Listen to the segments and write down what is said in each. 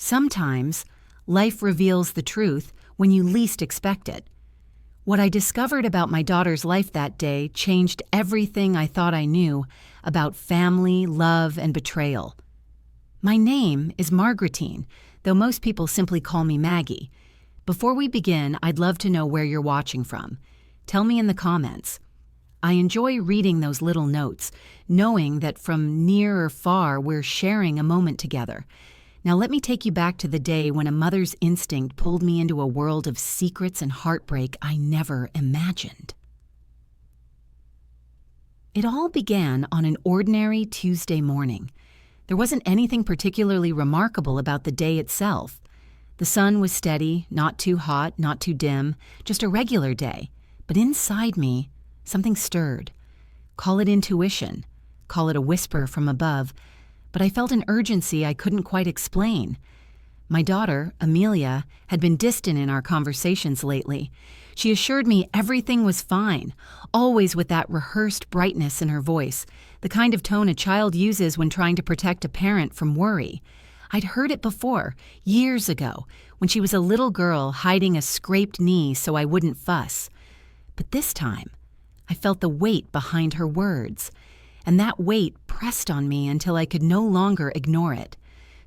Sometimes, life reveals the truth when you least expect it. What I discovered about my daughter's life that day changed everything I thought I knew about family, love, and betrayal. My name is Margaretine, though most people simply call me Maggie. Before we begin, I'd love to know where you're watching from. Tell me in the comments. I enjoy reading those little notes, knowing that from near or far we're sharing a moment together. Now let me take you back to the day when a mother's instinct pulled me into a world of secrets and heartbreak I never imagined. It all began on an ordinary Tuesday morning. There wasn't anything particularly remarkable about the day itself. The sun was steady, not too hot, not too dim, just a regular day. But inside me, something stirred. Call it intuition, call it a whisper from above, but I felt an urgency I couldn't quite explain. My daughter, Amelia, had been distant in our conversations lately. She assured me everything was fine, always with that rehearsed brightness in her voice, the kind of tone a child uses when trying to protect a parent from worry. I'd heard it before, years ago, when she was a little girl hiding a scraped knee so I wouldn't fuss. But this time, I felt the weight behind her words, and that weight pressed on me until I could no longer ignore it.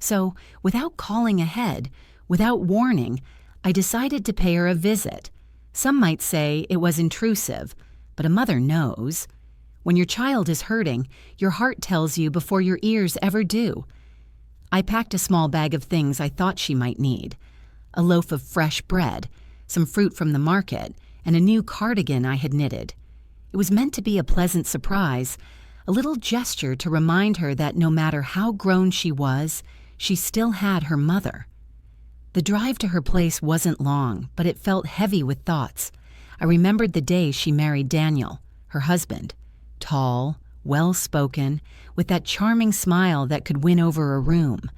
So, without calling ahead, without warning, I decided to pay her a visit. Some might say it was intrusive, but a mother knows. When your child is hurting, your heart tells you before your ears ever do. I packed a small bag of things I thought she might need. A loaf of fresh bread, some fruit from the market, and a new cardigan I had knitted. It was meant to be a pleasant surprise, a little gesture to remind her that no matter how grown she was, she still had her mother. The drive to her place wasn't long, but it felt heavy with thoughts. I remembered the day she married Daniel, her husband, tall, well-spoken, with that charming smile that could win over a room.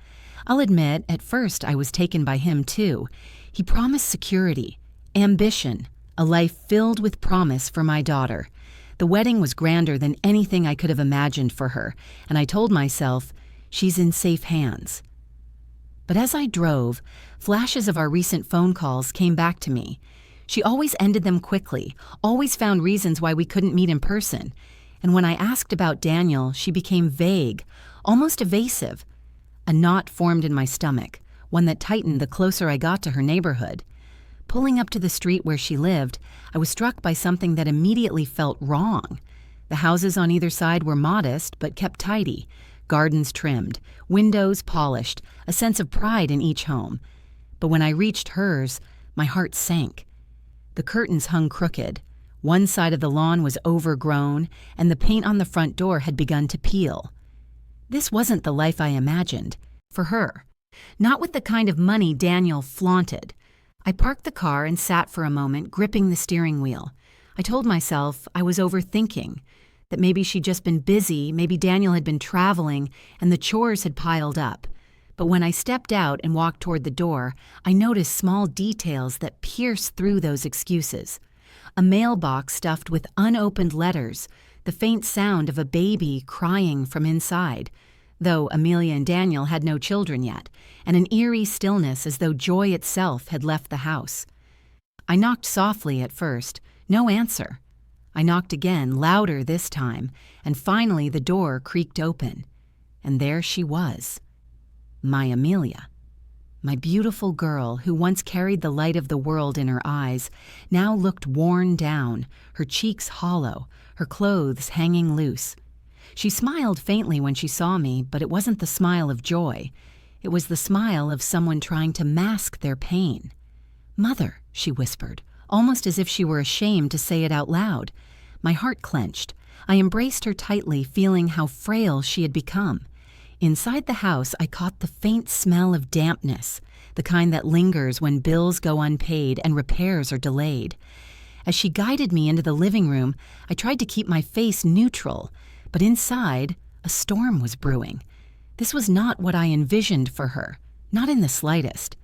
I'll admit, at first I was taken by him too. He promised security, ambition, a life filled with promise for my daughter. The wedding was grander than anything I could have imagined for her, and I told myself, she's in safe hands. But as I drove, flashes of our recent phone calls came back to me. She always ended them quickly, always found reasons why we couldn't meet in person. And when I asked about Daniel, she became vague, almost evasive. A knot formed in my stomach, one that tightened the closer I got to her neighborhood. Pulling up to the street where she lived, I was struck by something that immediately felt wrong. The houses on either side were modest but kept tidy, gardens trimmed, windows polished, a sense of pride in each home. But when I reached hers, my heart sank. The curtains hung crooked. One side of the lawn was overgrown, and the paint on the front door had begun to peel. This wasn't the life I imagined, for her. Not with the kind of money Daniel flaunted. I parked the car and sat for a moment, gripping the steering wheel. I told myself I was overthinking, that maybe she'd just been busy, maybe Daniel had been traveling, and the chores had piled up. But when I stepped out and walked toward the door, I noticed small details that pierced through those excuses. A mailbox stuffed with unopened letters, the faint sound of a baby crying from inside, though Amelia and Daniel had no children yet, and an eerie stillness as though joy itself had left the house. I knocked softly at first, no answer. I knocked again, louder this time, and finally the door creaked open. And there she was, my Amelia. My beautiful girl, who once carried the light of the world in her eyes, now looked worn down, her cheeks hollow, her clothes hanging loose. She smiled faintly when she saw me, but it wasn't the smile of joy. It was the smile of someone trying to mask their pain. "Mother," she whispered, almost as if she were ashamed to say it out loud. My heart clenched. I embraced her tightly, feeling how frail she had become. Inside the house, I caught the faint smell of dampness, the kind that lingers when bills go unpaid and repairs are delayed. As she guided me into the living room, I tried to keep my face neutral, but inside, a storm was brewing. This was not what I envisioned for her, not in the slightest.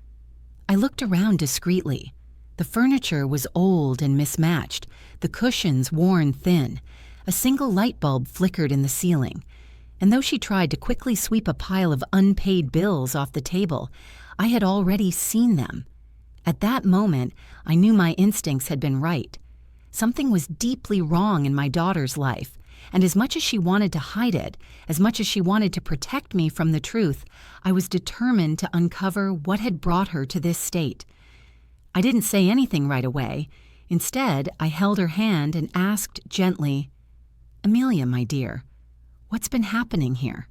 I looked around discreetly. The furniture was old and mismatched, the cushions worn thin. A single light bulb flickered in the ceiling. And though she tried to quickly sweep a pile of unpaid bills off the table, I had already seen them. At that moment, I knew my instincts had been right. Something was deeply wrong in my daughter's life, and as much as she wanted to hide it, as much as she wanted to protect me from the truth, I was determined to uncover what had brought her to this state. I didn't say anything right away. Instead, I held her hand and asked gently, "Amelia, my dear, what's been happening here?"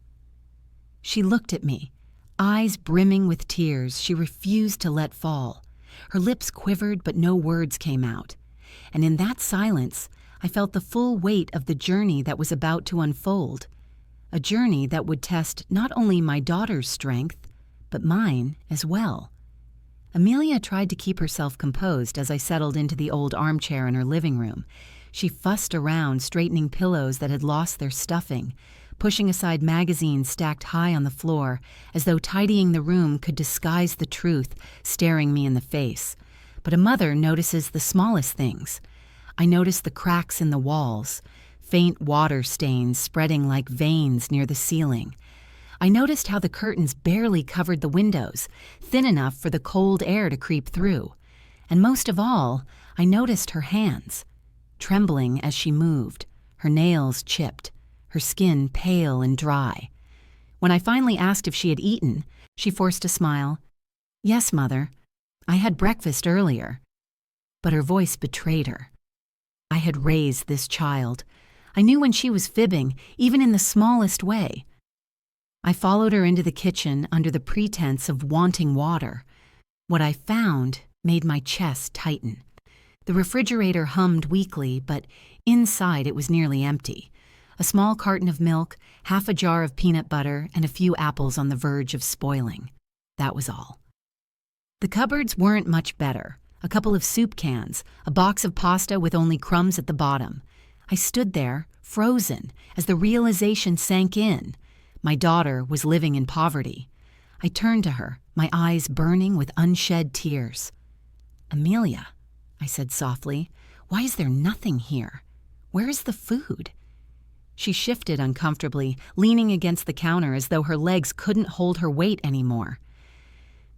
She looked at me, eyes brimming with tears she refused to let fall. Her lips quivered, but no words came out. And in that silence, I felt the full weight of the journey that was about to unfold, a journey that would test not only my daughter's strength, but mine as well. Amelia tried to keep herself composed as I settled into the old armchair in her living room. She fussed around, straightening pillows that had lost their stuffing, pushing aside magazines stacked high on the floor, as though tidying the room could disguise the truth staring me in the face. But a mother notices the smallest things. I noticed the cracks in the walls, faint water stains spreading like veins near the ceiling. I noticed how the curtains barely covered the windows, thin enough for the cold air to creep through. And most of all, I noticed her hands, trembling as she moved, her nails chipped, her skin pale and dry. When I finally asked if she had eaten, she forced a smile. "Yes, Mother. I had breakfast earlier." But her voice betrayed her. I had raised this child. I knew when she was fibbing, even in the smallest way. I followed her into the kitchen under the pretense of wanting water. What I found made my chest tighten. The refrigerator hummed weakly, but inside it was nearly empty. A small carton of milk, half a jar of peanut butter, and a few apples on the verge of spoiling. That was all. The cupboards weren't much better. A couple of soup cans, a box of pasta with only crumbs at the bottom. I stood there, frozen, as the realization sank in. My daughter was living in poverty. I turned to her, my eyes burning with unshed tears. "Amelia," I said softly, "why is there nothing here? Where is the food?" She shifted uncomfortably, leaning against the counter as though her legs couldn't hold her weight anymore.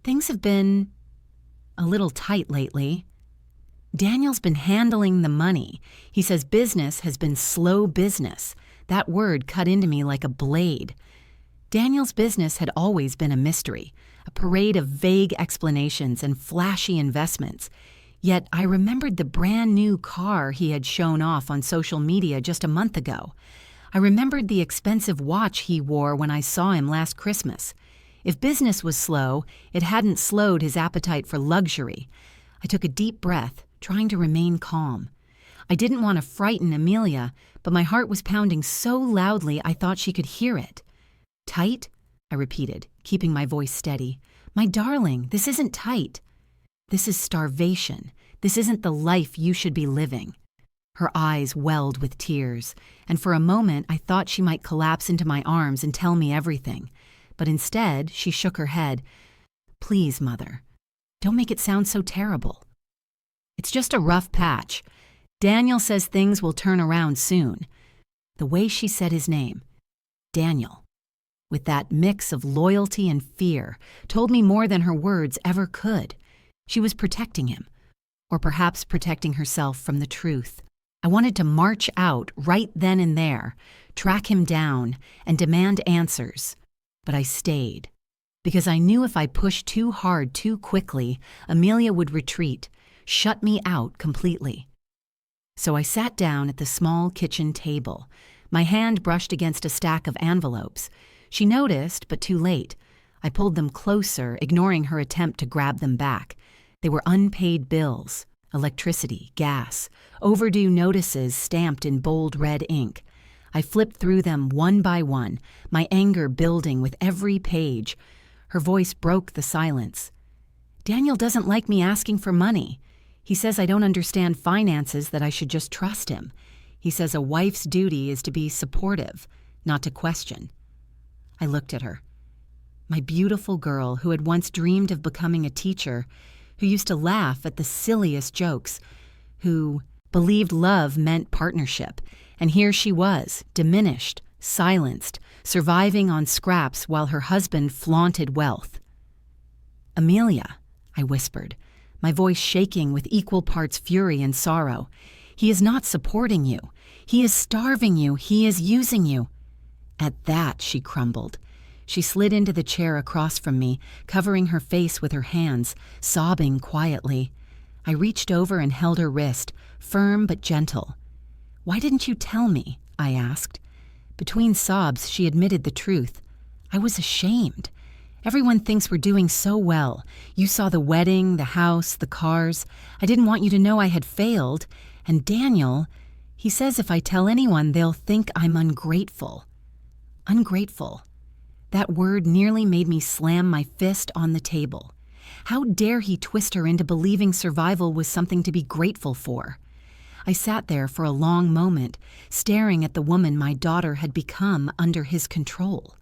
"Things have been a little tight lately. Daniel's been handling the money. He says business has been slow business." That word cut into me like a blade. Daniel's business had always been a mystery, a parade of vague explanations and flashy investments. Yet I remembered the brand new car he had shown off on social media just a month ago. I remembered the expensive watch he wore when I saw him last Christmas. If business was slow, it hadn't slowed his appetite for luxury. I took a deep breath, trying to remain calm. I didn't want to frighten Amelia, but my heart was pounding so loudly I thought she could hear it. "Tight?" I repeated, keeping my voice steady. "My darling, this isn't tight. This is starvation. This isn't the life you should be living." Her eyes welled with tears, and for a moment I thought she might collapse into my arms and tell me everything. But instead, she shook her head. "Please, Mother, don't make it sound so terrible. It's just a rough patch. Daniel says things will turn around soon." The way she said his name, Daniel, with that mix of loyalty and fear, told me more than her words ever could. She was protecting him, or perhaps protecting herself from the truth. I wanted to march out right then and there, track him down, and demand answers. But I stayed, because I knew if I pushed too hard too quickly, Amelia would retreat, shut me out completely. So I sat down at the small kitchen table. My hand brushed against a stack of envelopes. She noticed, but too late. I pulled them closer, ignoring her attempt to grab them back. They were unpaid bills, electricity, gas, overdue notices stamped in bold red ink. I flipped through them one by one, my anger building with every page. Her voice broke the silence. "Daniel doesn't like me asking for money. He says I don't understand finances, that I should just trust him. He says a wife's duty is to be supportive, not to question." I looked at her. My beautiful girl who had once dreamed of becoming a teacher, who used to laugh at the silliest jokes, who believed love meant partnership, and here she was, diminished, silenced, surviving on scraps while her husband flaunted wealth. "Amelia," I whispered, my voice shaking with equal parts fury and sorrow. "He is not supporting you. He is starving you. He is using you." At that, she crumbled. She slid into the chair across from me, covering her face with her hands, sobbing quietly. I reached over and held her wrist, firm but gentle. "Why didn't you tell me?" I asked. Between sobs, she admitted the truth. "I was ashamed. Everyone thinks we're doing so well. You saw the wedding, the house, the cars. I didn't want you to know I had failed. And Daniel, he says if I tell anyone, they'll think I'm ungrateful." Ungrateful. That word nearly made me slam my fist on the table. How dare he twist her into believing survival was something to be grateful for? I sat there for a long moment, staring at the woman my daughter had become under his control.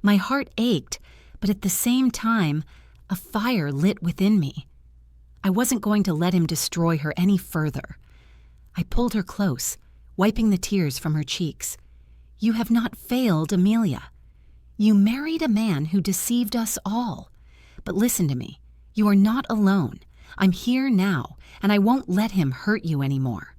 My heart ached, but at the same time, a fire lit within me. I wasn't going to let him destroy her any further. I pulled her close, wiping the tears from her cheeks. "You have not failed, Amelia. You married a man who deceived us all. But listen to me. You are not alone. I'm here now, and I won't let him hurt you anymore."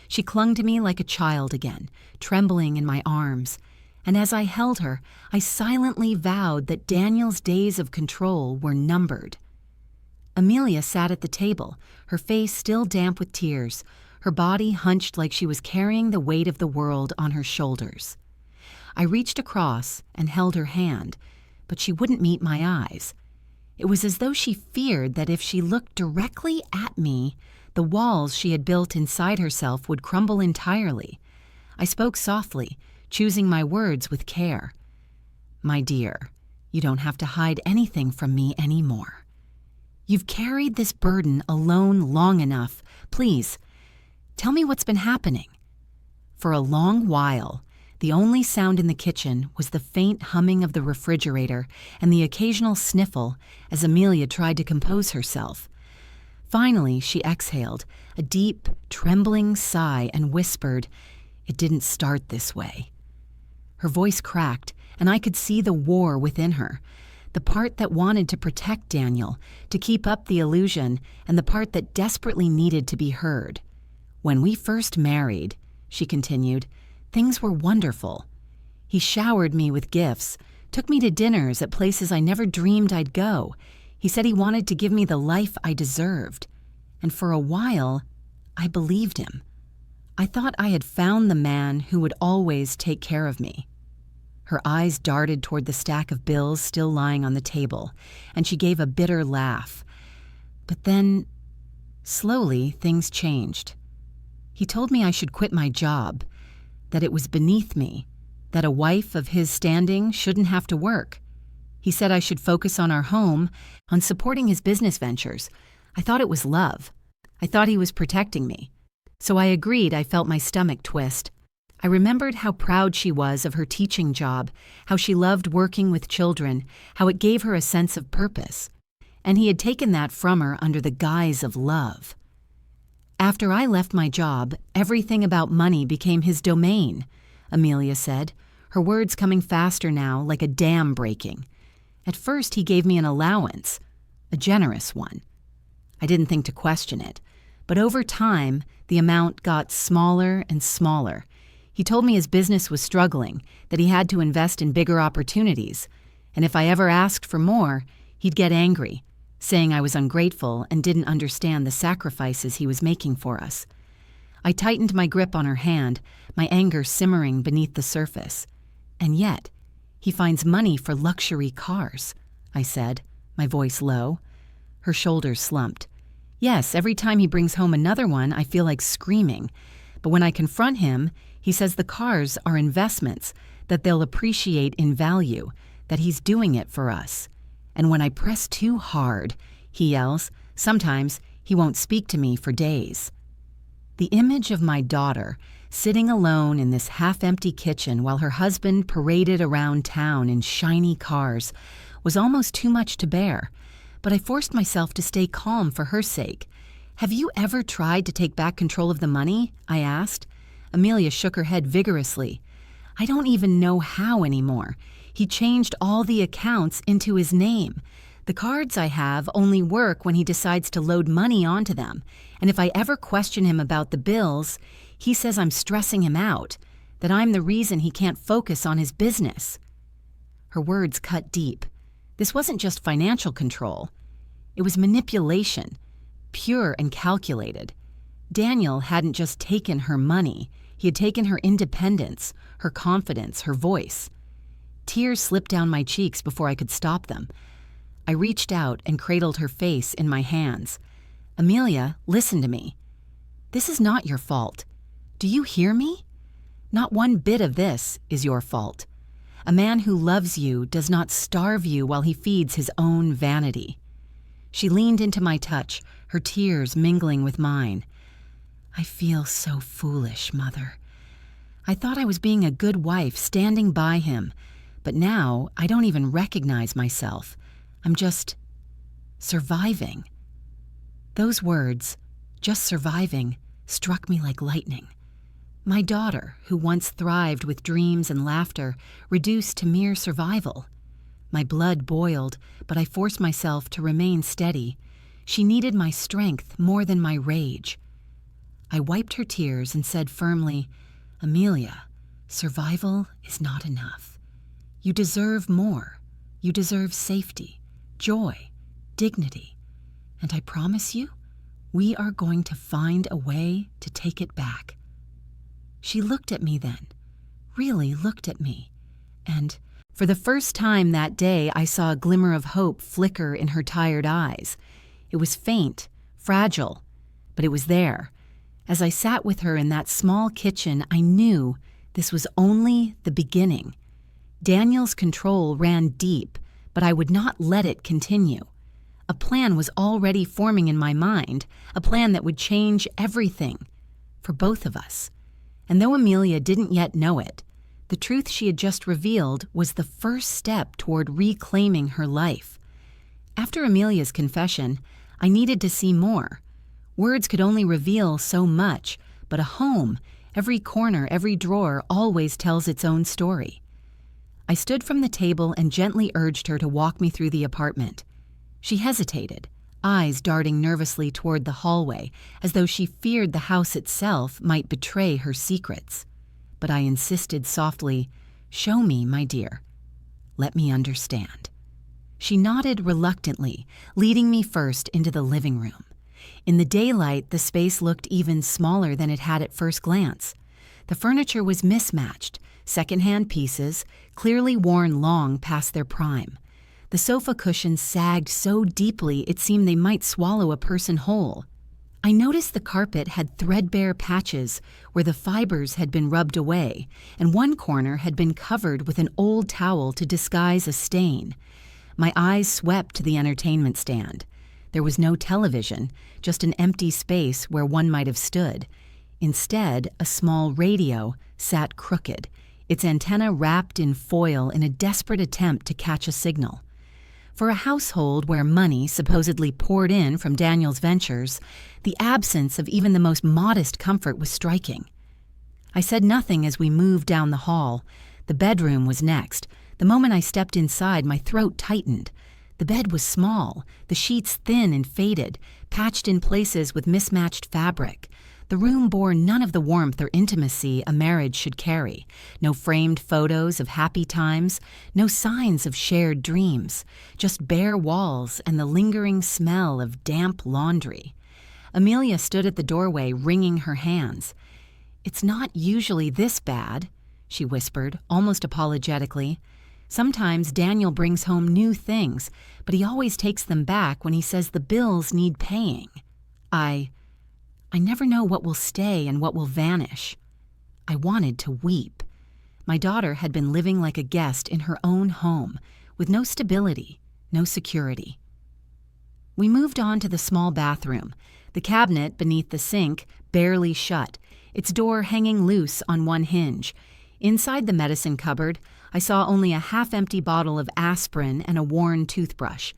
She clung to me like a child again, trembling in my arms. And as I held her, I silently vowed that Daniel's days of control were numbered. Amelia sat at the table, her face still damp with tears, her body hunched like she was carrying the weight of the world on her shoulders. I reached across and held her hand, but she wouldn't meet my eyes. It was as though she feared that if she looked directly at me, the walls she had built inside herself would crumble entirely. I spoke softly, choosing my words with care. "My dear, you don't have to hide anything from me anymore. You've carried this burden alone long enough. Please, tell me what's been happening." For a long while, the only sound in the kitchen was the faint humming of the refrigerator and the occasional sniffle as Amelia tried to compose herself. Finally, she exhaled, a deep, trembling sigh, and whispered, "It didn't start this way." Her voice cracked, and I could see the war within her, the part that wanted to protect Daniel, to keep up the illusion, and the part that desperately needed to be heard. "When we first married," she continued, "things were wonderful. He showered me with gifts, took me to dinners at places I never dreamed I'd go. He said he wanted to give me the life I deserved. And for a while, I believed him. I thought I had found the man who would always take care of me." Her eyes darted toward the stack of bills still lying on the table, and she gave a bitter laugh. But then, slowly, things changed. "He told me I should quit my job, that it was beneath me, that a wife of his standing shouldn't have to work. He said I should focus on our home, on supporting his business ventures. I thought it was love. I thought he was protecting me. So I agreed. I felt my stomach twist. I remembered how proud she was of her teaching job, how she loved working with children, how it gave her a sense of purpose. And he had taken that from her under the guise of love. After I left my job, everything about money became his domain," Amelia said, her words coming faster now, like a dam breaking. "At first he gave me an allowance, a generous one. I didn't think to question it, but over time the amount got smaller and smaller. He told me his business was struggling, that he had to invest in bigger opportunities, and if I ever asked for more, he'd get angry, saying I was ungrateful and didn't understand the sacrifices he was making for us." I tightened my grip on her hand, my anger simmering beneath the surface. "And yet, he finds money for luxury cars," I said, my voice low. Her shoulders slumped. "Yes, every time he brings home another one, I feel like screaming. But when I confront him, he says the cars are investments, that they'll appreciate in value, that he's doing it for us. And when I press too hard," he yells, "sometimes he won't speak to me for days." The image of my daughter, sitting alone in this half-empty kitchen while her husband paraded around town in shiny cars, was almost too much to bear. But I forced myself to stay calm for her sake. "Have you ever tried to take back control of the money?" I asked. Amelia shook her head vigorously. "I don't even know how anymore. He changed all the accounts into his name. The cards I have only work when he decides to load money onto them, and if I ever question him about the bills, he says I'm stressing him out, that I'm the reason he can't focus on his business." Her words cut deep. This wasn't just financial control. It was manipulation, pure and calculated. Daniel hadn't just taken her money, he had taken her independence, her confidence, her voice. Tears slipped down my cheeks before I could stop them. I reached out and cradled her face in my hands. "Amelia, listen to me. This is not your fault. Do you hear me? Not one bit of this is your fault. A man who loves you does not starve you while he feeds his own vanity." She leaned into my touch, her tears mingling with mine. "I feel so foolish, Mother. I thought I was being a good wife, standing by him, but now I don't even recognize myself. I'm just surviving." Those words, just surviving, struck me like lightning. My daughter, who once thrived with dreams and laughter, reduced to mere survival. My blood boiled, but I forced myself to remain steady. She needed my strength more than my rage. I wiped her tears and said firmly, "Amelia, survival is not enough. You deserve more. You deserve safety, joy, dignity. And I promise you, we are going to find a way to take it back." She looked at me then, really looked at me, and for the first time that day I saw a glimmer of hope flicker in her tired eyes. It was faint, fragile, but it was there. As I sat with her in that small kitchen, I knew this was only the beginning. Daniel's control ran deep, but I would not let it continue. A plan was already forming in my mind, a plan that would change everything for both of us. And though Amelia didn't yet know it, the truth she had just revealed was the first step toward reclaiming her life. After Amelia's confession, I needed to see more. Words could only reveal so much, but a home, every corner, every drawer, always tells its own story. I stood from the table and gently urged her to walk me through the apartment. She hesitated, eyes darting nervously toward the hallway, as though she feared the house itself might betray her secrets. But I insisted softly, "Show me, my dear. Let me understand." She nodded reluctantly, leading me first into the living room. In the daylight, the space looked even smaller than it had at first glance. The furniture was mismatched, secondhand pieces, clearly worn long past their prime. The sofa cushions sagged so deeply it seemed they might swallow a person whole. I noticed the carpet had threadbare patches where the fibers had been rubbed away, and one corner had been covered with an old towel to disguise a stain. My eyes swept to the entertainment stand. There was no television, just an empty space where one might have stood. Instead, a small radio sat crooked, its antenna wrapped in foil in a desperate attempt to catch a signal. For a household where money supposedly poured in from Daniel's ventures, the absence of even the most modest comfort was striking. I said nothing as we moved down the hall. The bedroom was next. The moment I stepped inside, my throat tightened. The bed was small, the sheets thin and faded, patched in places with mismatched fabric. The room bore none of the warmth or intimacy a marriage should carry. No framed photos of happy times, no signs of shared dreams, just bare walls and the lingering smell of damp laundry. Amelia stood at the doorway, wringing her hands. "It's not usually this bad," she whispered, almost apologetically. "Sometimes Daniel brings home new things, but he always takes them back when he says the bills need paying. I never know what will stay and what will vanish." I wanted to weep. My daughter had been living like a guest in her own home, with no stability, no security. We moved on to the small bathroom, the cabinet beneath the sink barely shut, its door hanging loose on one hinge. Inside the medicine cupboard, I saw only a half-empty bottle of aspirin and a worn toothbrush.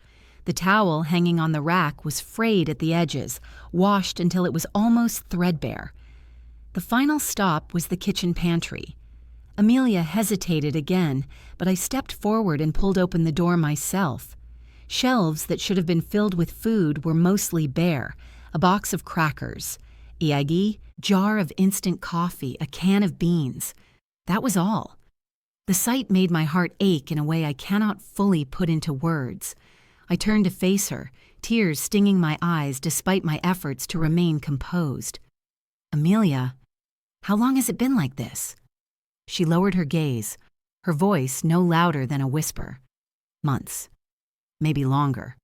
The towel hanging on the rack was frayed at the edges, washed until it was almost threadbare. The final stop was the kitchen pantry. Amelia hesitated again, but I stepped forward and pulled open the door myself. Shelves that should have been filled with food were mostly bare: a box of crackers, iagi, jar of instant coffee, a can of beans. That was all. The sight made my heart ache in a way I cannot fully put into words. I turned to face her, tears stinging my eyes despite my efforts to remain composed. "Amelia, how long has it been like this?" She lowered her gaze, her voice no louder than a whisper. "Months. Maybe longer.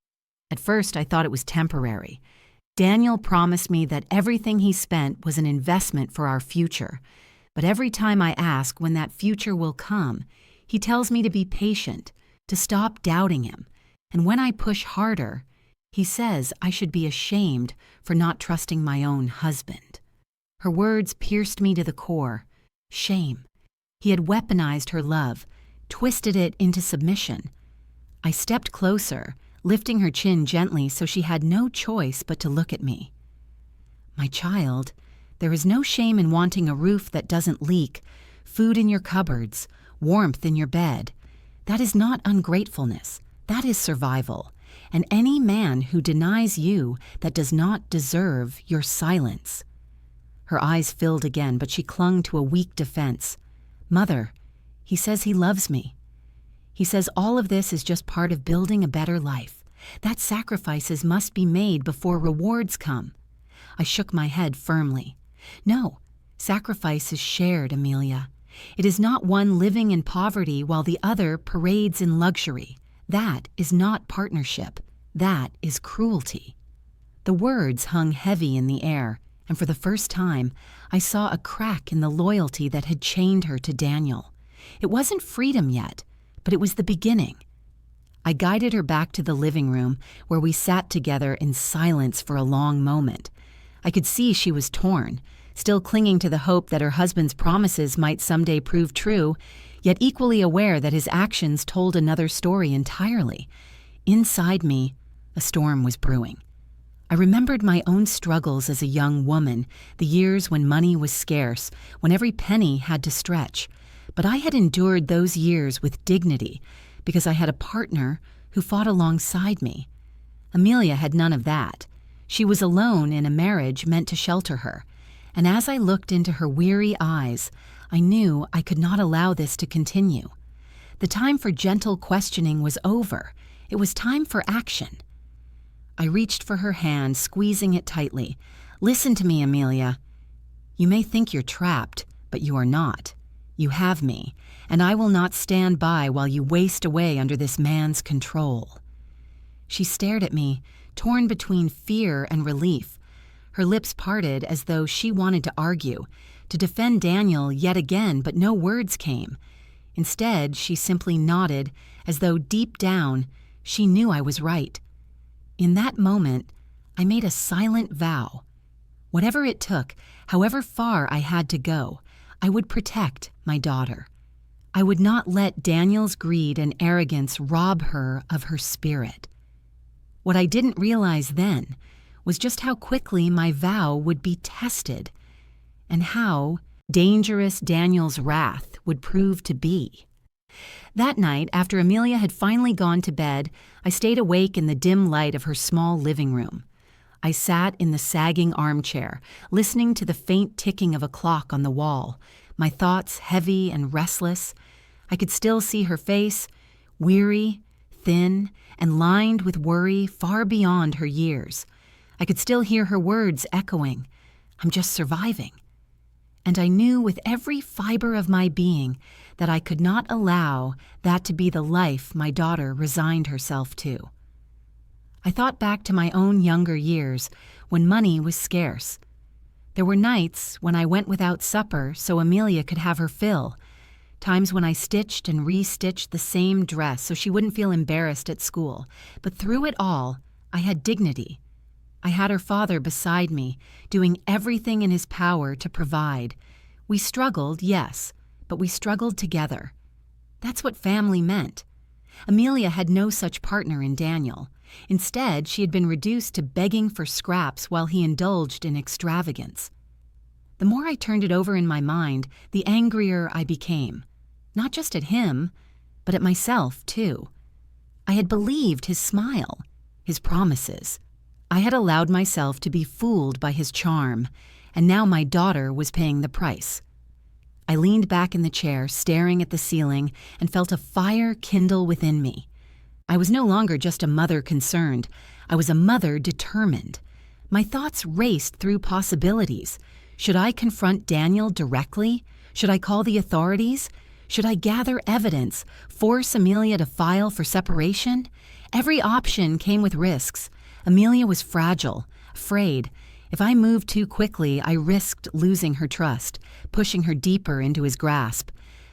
At first, I thought it was temporary. Daniel promised me that everything he spent was an investment for our future. But every time I ask when that future will come, he tells me to be patient, to stop doubting him. And when I push harder, he says I should be ashamed for not trusting my own husband." Her words pierced me to the core. Shame. He had weaponized her love, twisted it into submission. I stepped closer, lifting her chin gently so she had no choice but to look at me. "My child, there is no shame in wanting a roof that doesn't leak, food in your cupboards, warmth in your bed. That is not ungratefulness. That is survival. And any man who denies you that does not deserve your silence." Her eyes filled again, but she clung to a weak defense. "Mother, he says he loves me. He says all of this is just part of building a better life, that sacrifices must be made before rewards come." I shook my head firmly. "No, sacrifice is shared, Amelia. It is not one living in poverty while the other parades in luxury. That is not partnership. That is cruelty." The words hung heavy in the air, and for the first time, I saw a crack in the loyalty that had chained her to Daniel. It wasn't freedom yet, but it was the beginning. I guided her back to the living room, where we sat together in silence for a long moment. I could see she was torn, still clinging to the hope that her husband's promises might someday prove true, yet equally aware that his actions told another story entirely. Inside me, a storm was brewing. I remembered my own struggles as a young woman, the years when money was scarce, when every penny had to stretch. But I had endured those years with dignity because I had a partner who fought alongside me. Amelia had none of that. She was alone in a marriage meant to shelter her. And as I looked into her weary eyes, I knew I could not allow this to continue. The time for gentle questioning was over. It was time for action. I reached for her hand, squeezing it tightly. "Listen to me, Amelia. You may think you're trapped, but you are not. You have me, and I will not stand by while you waste away under this man's control." She stared at me, torn between fear and relief. Her lips parted as though she wanted to argue, to defend Daniel yet again, but no words came. Instead, she simply nodded, as though deep down she knew I was right. In that moment, I made a silent vow. Whatever it took, however far I had to go, I would protect my daughter. I would not let Daniel's greed and arrogance rob her of her spirit. What I didn't realize then was just how quickly my vow would be tested, and how dangerous Daniel's wrath would prove to be. That night, after Amelia had finally gone to bed, I stayed awake in the dim light of her small living room. I sat in the sagging armchair, listening to the faint ticking of a clock on the wall, my thoughts heavy and restless. I could still see her face, weary, thin, and lined with worry far beyond her years. I could still hear her words echoing, "I'm just surviving." And I knew with every fiber of my being that I could not allow that to be the life my daughter resigned herself to. I thought back to my own younger years when money was scarce. There were nights when I went without supper so Amelia could have her fill, times when I stitched and restitched the same dress so she wouldn't feel embarrassed at school. But through it all, I had dignity. I had her father beside me, doing everything in his power to provide. We struggled, yes, but we struggled together. That's what family meant. Amelia had no such partner in Daniel. Instead, she had been reduced to begging for scraps while he indulged in extravagance. The more I turned it over in my mind, the angrier I became. Not just at him, but at myself, too. I had believed his smile, his promises. I had allowed myself to be fooled by his charm, and now my daughter was paying the price. I leaned back in the chair, staring at the ceiling, and felt a fire kindle within me. I was no longer just a mother concerned. I was a mother determined. My thoughts raced through possibilities. Should I confront Daniel directly? Should I call the authorities? Should I gather evidence, force Amelia to file for separation? Every option came with risks. Amelia was fragile, afraid. If I moved too quickly, I risked losing her trust, pushing her deeper into his grasp.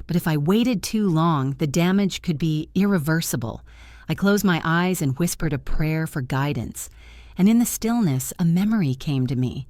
But if I waited too long, the damage could be irreversible. I closed my eyes and whispered a prayer for guidance. And in the stillness, a memory came to me.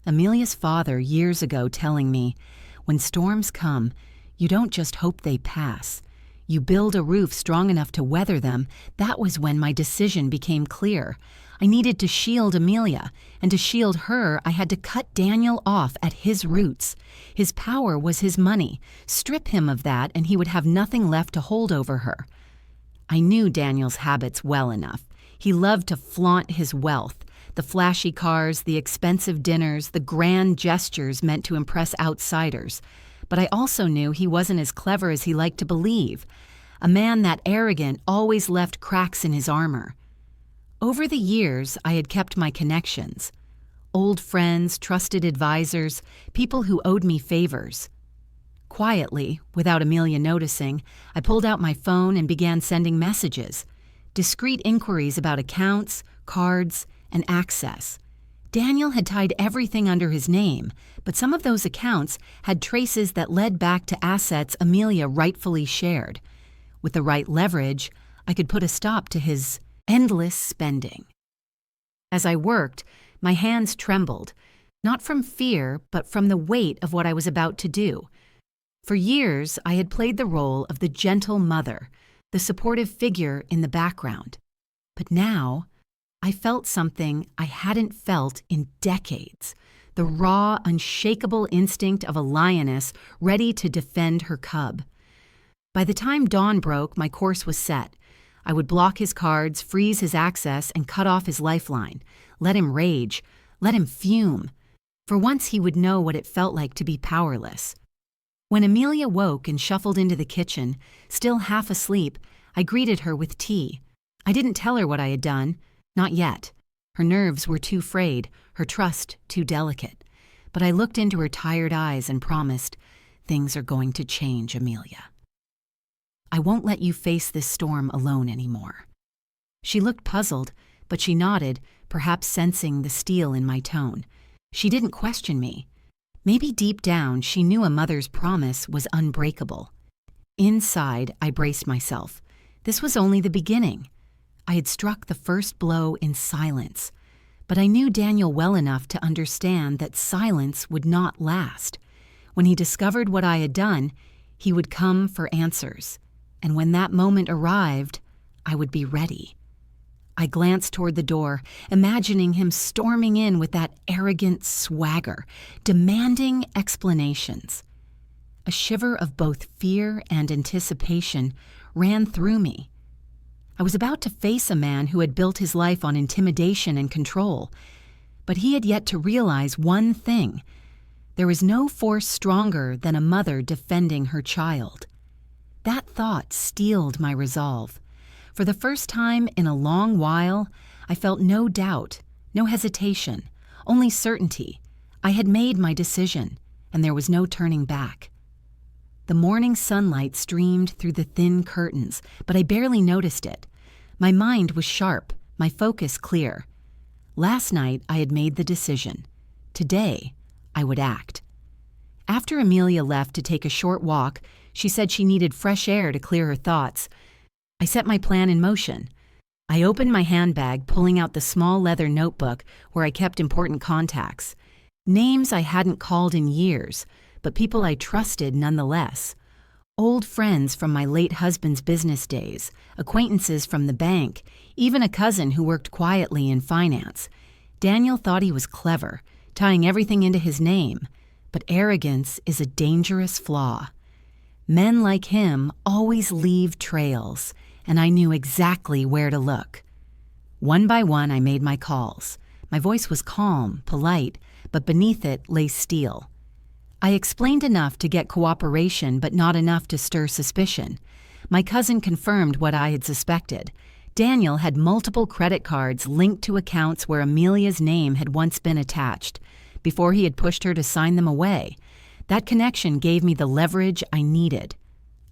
Amelia's father, years ago, telling me, "When storms come, you don't just hope they pass. You build a roof strong enough to weather them." That was when my decision became clear. I needed to shield Amelia, and to shield her, I had to cut Daniel off at his roots. His power was his money. Strip him of that, and he would have nothing left to hold over her. I knew Daniel's habits well enough. He loved to flaunt his wealth, the flashy cars, the expensive dinners, the grand gestures meant to impress outsiders. But I also knew he wasn't as clever as he liked to believe. A man that arrogant always left cracks in his armor. Over the years, I had kept my connections. Old friends, trusted advisors, people who owed me favors. Quietly, without Amelia noticing, I pulled out my phone and began sending messages. Discreet inquiries about accounts, cards, and access. Daniel had tied everything under his name, but some of those accounts had traces that led back to assets Amelia rightfully shared. With the right leverage, I could put a stop to his endless spending. As I worked, my hands trembled, not from fear, but from the weight of what I was about to do. For years, I had played the role of the gentle mother, the supportive figure in the background. But now, I felt something I hadn't felt in decades, the raw, unshakable instinct of a lioness ready to defend her cub. By the time dawn broke, my course was set. I would block his cards, freeze his access, and cut off his lifeline. Let him rage. Let him fume. For once he would know what it felt like to be powerless. When Amelia woke and shuffled into the kitchen, still half asleep, I greeted her with tea. I didn't tell her what I had done. Not yet. Her nerves were too frayed, her trust too delicate. But I looked into her tired eyes and promised, "Things are going to change, Amelia. I won't let you face this storm alone anymore." She looked puzzled, but she nodded, perhaps sensing the steel in my tone. She didn't question me. Maybe deep down she knew a mother's promise was unbreakable. Inside, I braced myself. This was only the beginning. I had struck the first blow in silence, but I knew Daniel well enough to understand that silence would not last. When he discovered what I had done, he would come for answers. And when that moment arrived, I would be ready. I glanced toward the door, imagining him storming in with that arrogant swagger, demanding explanations. A shiver of both fear and anticipation ran through me. I was about to face a man who had built his life on intimidation and control, but he had yet to realize one thing. There is no force stronger than a mother defending her child. That thought steeled my resolve. For the first time in a long while, I felt no doubt, no hesitation, only certainty. I had made my decision, and there was no turning back. The morning sunlight streamed through the thin curtains, but I barely noticed it. My mind was sharp, my focus clear. Last night, I had made the decision. Today, I would act. After Amelia left to take a short walk, she said she needed fresh air to clear her thoughts. I set my plan in motion. I opened my handbag, pulling out the small leather notebook where I kept important contacts. Names I hadn't called in years, but people I trusted nonetheless. Old friends from my late husband's business days, acquaintances from the bank, even a cousin who worked quietly in finance. Daniel thought he was clever, tying everything into his name, but arrogance is a dangerous flaw. Men like him always leave trails, and I knew exactly where to look. One by one, I made my calls. My voice was calm, polite, but beneath it lay steel. I explained enough to get cooperation, but not enough to stir suspicion. My cousin confirmed what I had suspected. Daniel had multiple credit cards linked to accounts where Amelia's name had once been attached, before he had pushed her to sign them away. That connection gave me the leverage I needed.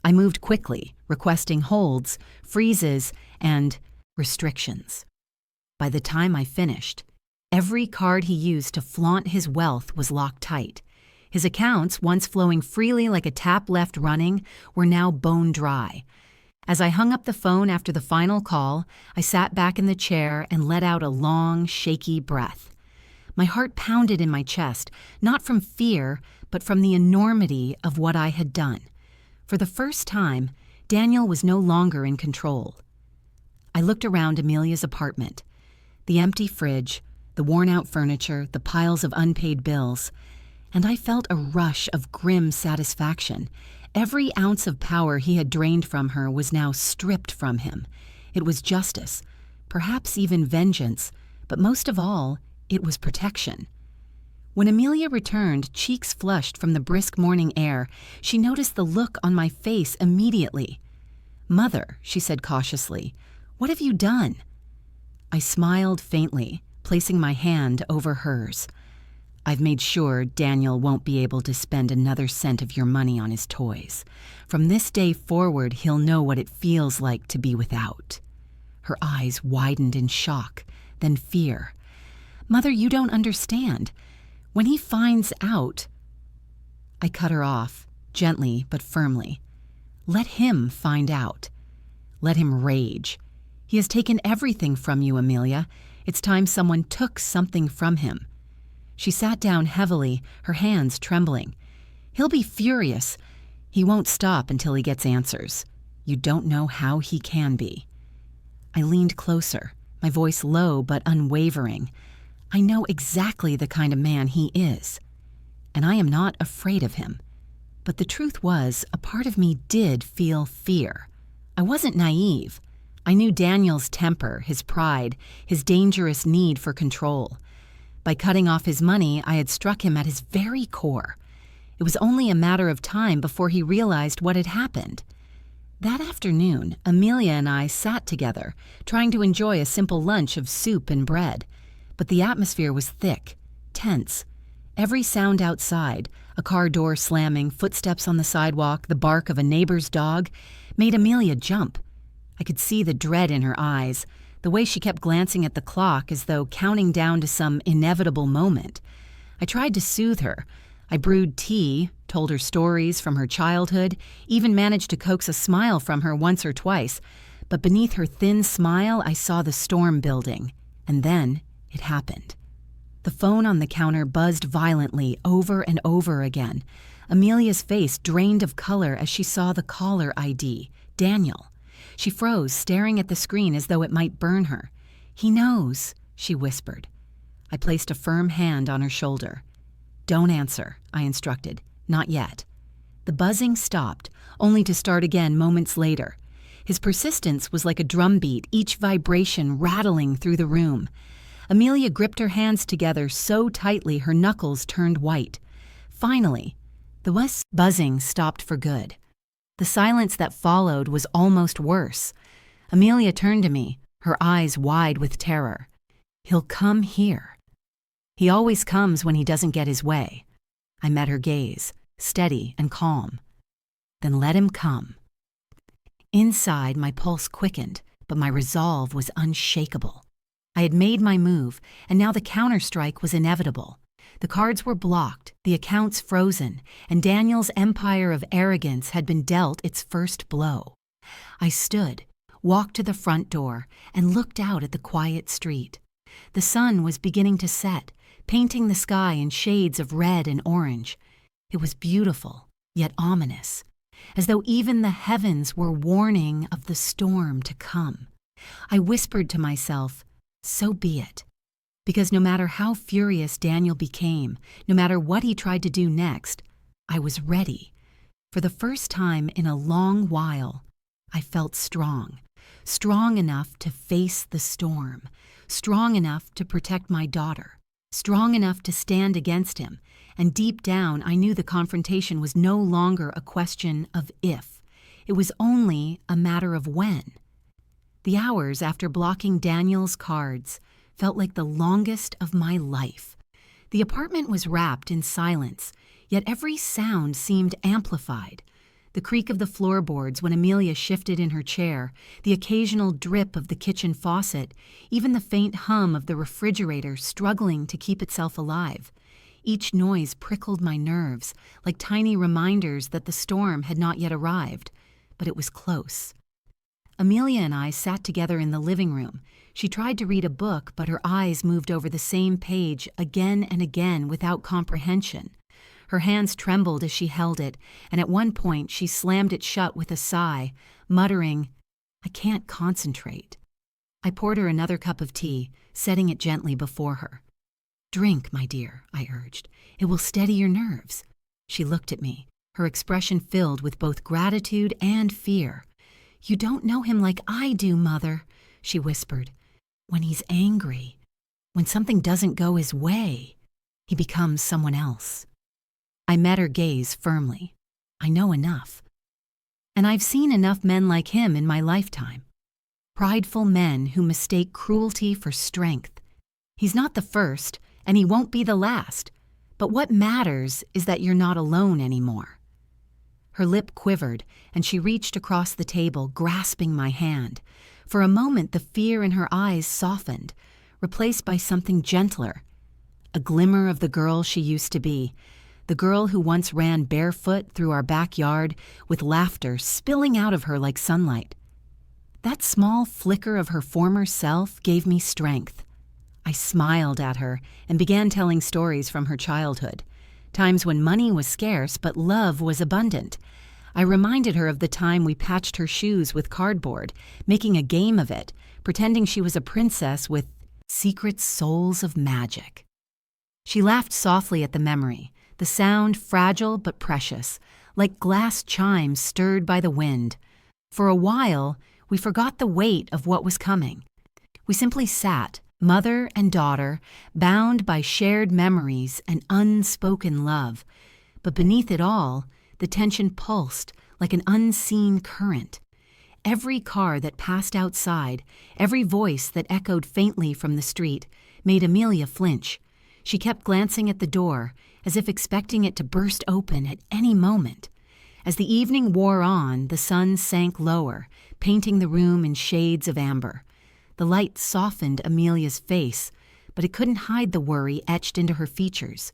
I moved quickly, requesting holds, freezes, and restrictions. By the time I finished, every card he used to flaunt his wealth was locked tight. His accounts, once flowing freely like a tap left running, were now bone dry. As I hung up the phone after the final call, I sat back in the chair and let out a long, shaky breath. My heart pounded in my chest, not from fear, but from the enormity of what I had done. For the first time, Daniel was no longer in control. I looked around Amelia's apartment. The empty fridge, the worn-out furniture, the piles of unpaid bills, and I felt a rush of grim satisfaction. Every ounce of power he had drained from her was now stripped from him. It was justice, perhaps even vengeance, but most of all, it was protection. When Amelia returned, cheeks flushed from the brisk morning air, she noticed the look on my face immediately. "Mother," she said cautiously, "what have you done?" I smiled faintly, placing my hand over hers. "I've made sure Daniel won't be able to spend another cent of your money on his toys. From this day forward, he'll know what it feels like to be without." Her eyes widened in shock, then fear. "Mother, you don't understand. When he finds out—" I cut her off, gently but firmly. "Let him find out. Let him rage. He has taken everything from you, Amelia. It's time someone took something from him." She sat down heavily, her hands trembling. "He'll be furious. He won't stop until he gets answers. You don't know how he can be." I leaned closer, my voice low but unwavering. "I know exactly the kind of man he is, and I am not afraid of him." But the truth was, a part of me did feel fear. I wasn't naive. I knew Daniel's temper, his pride, his dangerous need for control. By cutting off his money, I had struck him at his very core. It was only a matter of time before he realized what had happened. That afternoon, Amelia and I sat together, trying to enjoy a simple lunch of soup and bread. But the atmosphere was thick, tense. Every sound outside, a car door slamming, footsteps on the sidewalk, the bark of a neighbor's dog, made Amelia jump. I could see the dread in her eyes, the way she kept glancing at the clock as though counting down to some inevitable moment. I tried to soothe her. I brewed tea, told her stories from her childhood, even managed to coax a smile from her once or twice. But beneath her thin smile, I saw the storm building. And then it happened. The phone on the counter buzzed violently over and over again. Amelia's face drained of color as she saw the caller ID, Daniel. She froze, staring at the screen as though it might burn her. "He knows," she whispered. I placed a firm hand on her shoulder. "Don't answer," I instructed. "Not yet." The buzzing stopped, only to start again moments later. His persistence was like a drumbeat, each vibration rattling through the room. Amelia gripped her hands together so tightly her knuckles turned white. Finally, the buzzing stopped for good. The silence that followed was almost worse. Amelia turned to me, her eyes wide with terror. "He'll come here. He always comes when he doesn't get his way." I met her gaze, steady and calm. "Then let him come." Inside, my pulse quickened, but my resolve was unshakable. I had made my move, and now the counterstrike was inevitable. The cards were blocked, the accounts frozen, and Daniel's empire of arrogance had been dealt its first blow. I stood, walked to the front door, and looked out at the quiet street. The sun was beginning to set, painting the sky in shades of red and orange. It was beautiful, yet ominous, as though even the heavens were warning of the storm to come. I whispered to myself, "So be it." Because no matter how furious Daniel became, no matter what he tried to do next, I was ready. For the first time in a long while, I felt strong, strong enough to face the storm, strong enough to protect my daughter, strong enough to stand against him, and deep down I knew the confrontation was no longer a question of if. It was only a matter of when. The hours after blocking Daniel's cards felt like the longest of my life. The apartment was wrapped in silence, yet every sound seemed amplified. The creak of the floorboards when Amelia shifted in her chair, the occasional drip of the kitchen faucet, even the faint hum of the refrigerator struggling to keep itself alive. Each noise prickled my nerves, like tiny reminders that the storm had not yet arrived, but it was close. Amelia and I sat together in the living room. She tried to read a book, but her eyes moved over the same page again and again without comprehension. Her hands trembled as she held it, and at one point she slammed it shut with a sigh, muttering, "I can't concentrate." I poured her another cup of tea, setting it gently before her. "Drink, my dear," I urged. "It will steady your nerves." She looked at me, her expression filled with both gratitude and fear. "You don't know him like I do, Mother," she whispered. "When he's angry, when something doesn't go his way, he becomes someone else." I met her gaze firmly. "I know enough. And I've seen enough men like him in my lifetime. Prideful men who mistake cruelty for strength. He's not the first, and he won't be the last. But what matters is that you're not alone anymore." Her lip quivered, and she reached across the table, grasping my hand. For a moment, the fear in her eyes softened, replaced by something gentler. A glimmer of the girl she used to be, the girl who once ran barefoot through our backyard with laughter spilling out of her like sunlight. That small flicker of her former self gave me strength. I smiled at her and began telling stories from her childhood, times when money was scarce but love was abundant. I reminded her of the time we patched her shoes with cardboard, making a game of it, pretending she was a princess with secret souls of magic. She laughed softly at the memory, the sound fragile but precious, like glass chimes stirred by the wind. For a while, we forgot the weight of what was coming. We simply sat, mother and daughter, bound by shared memories and unspoken love. But beneath it all, the tension pulsed like an unseen current. Every car that passed outside, every voice that echoed faintly from the street, made Amelia flinch. She kept glancing at the door, as if expecting it to burst open at any moment. As the evening wore on, the sun sank lower, painting the room in shades of amber. The light softened Amelia's face, but it couldn't hide the worry etched into her features.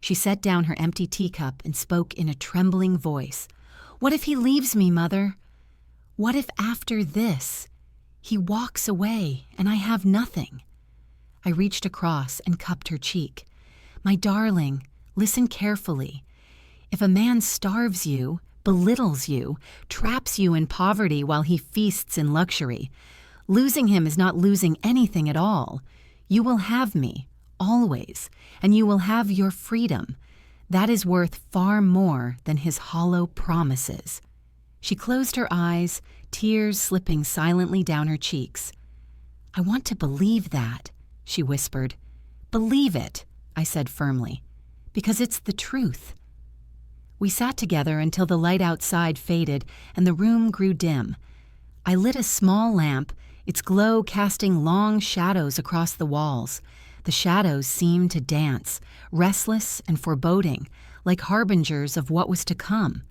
She set down her empty teacup and spoke in a trembling voice. "What if he leaves me, Mother? What if after this, he walks away and I have nothing?" I reached across and cupped her cheek. "My darling, listen carefully. If a man starves you, belittles you, traps you in poverty while he feasts in luxury, losing him is not losing anything at all. You will have me, always, and you will have your freedom. That is worth far more than his hollow promises." She closed her eyes, tears slipping silently down her cheeks. "I want to believe that," she whispered. "Believe it," I said firmly, "because it's the truth." We sat together until the light outside faded and the room grew dim. I lit a small lamp, its glow casting long shadows across the walls. The shadows seemed to dance, restless and foreboding, like harbingers of what was to come.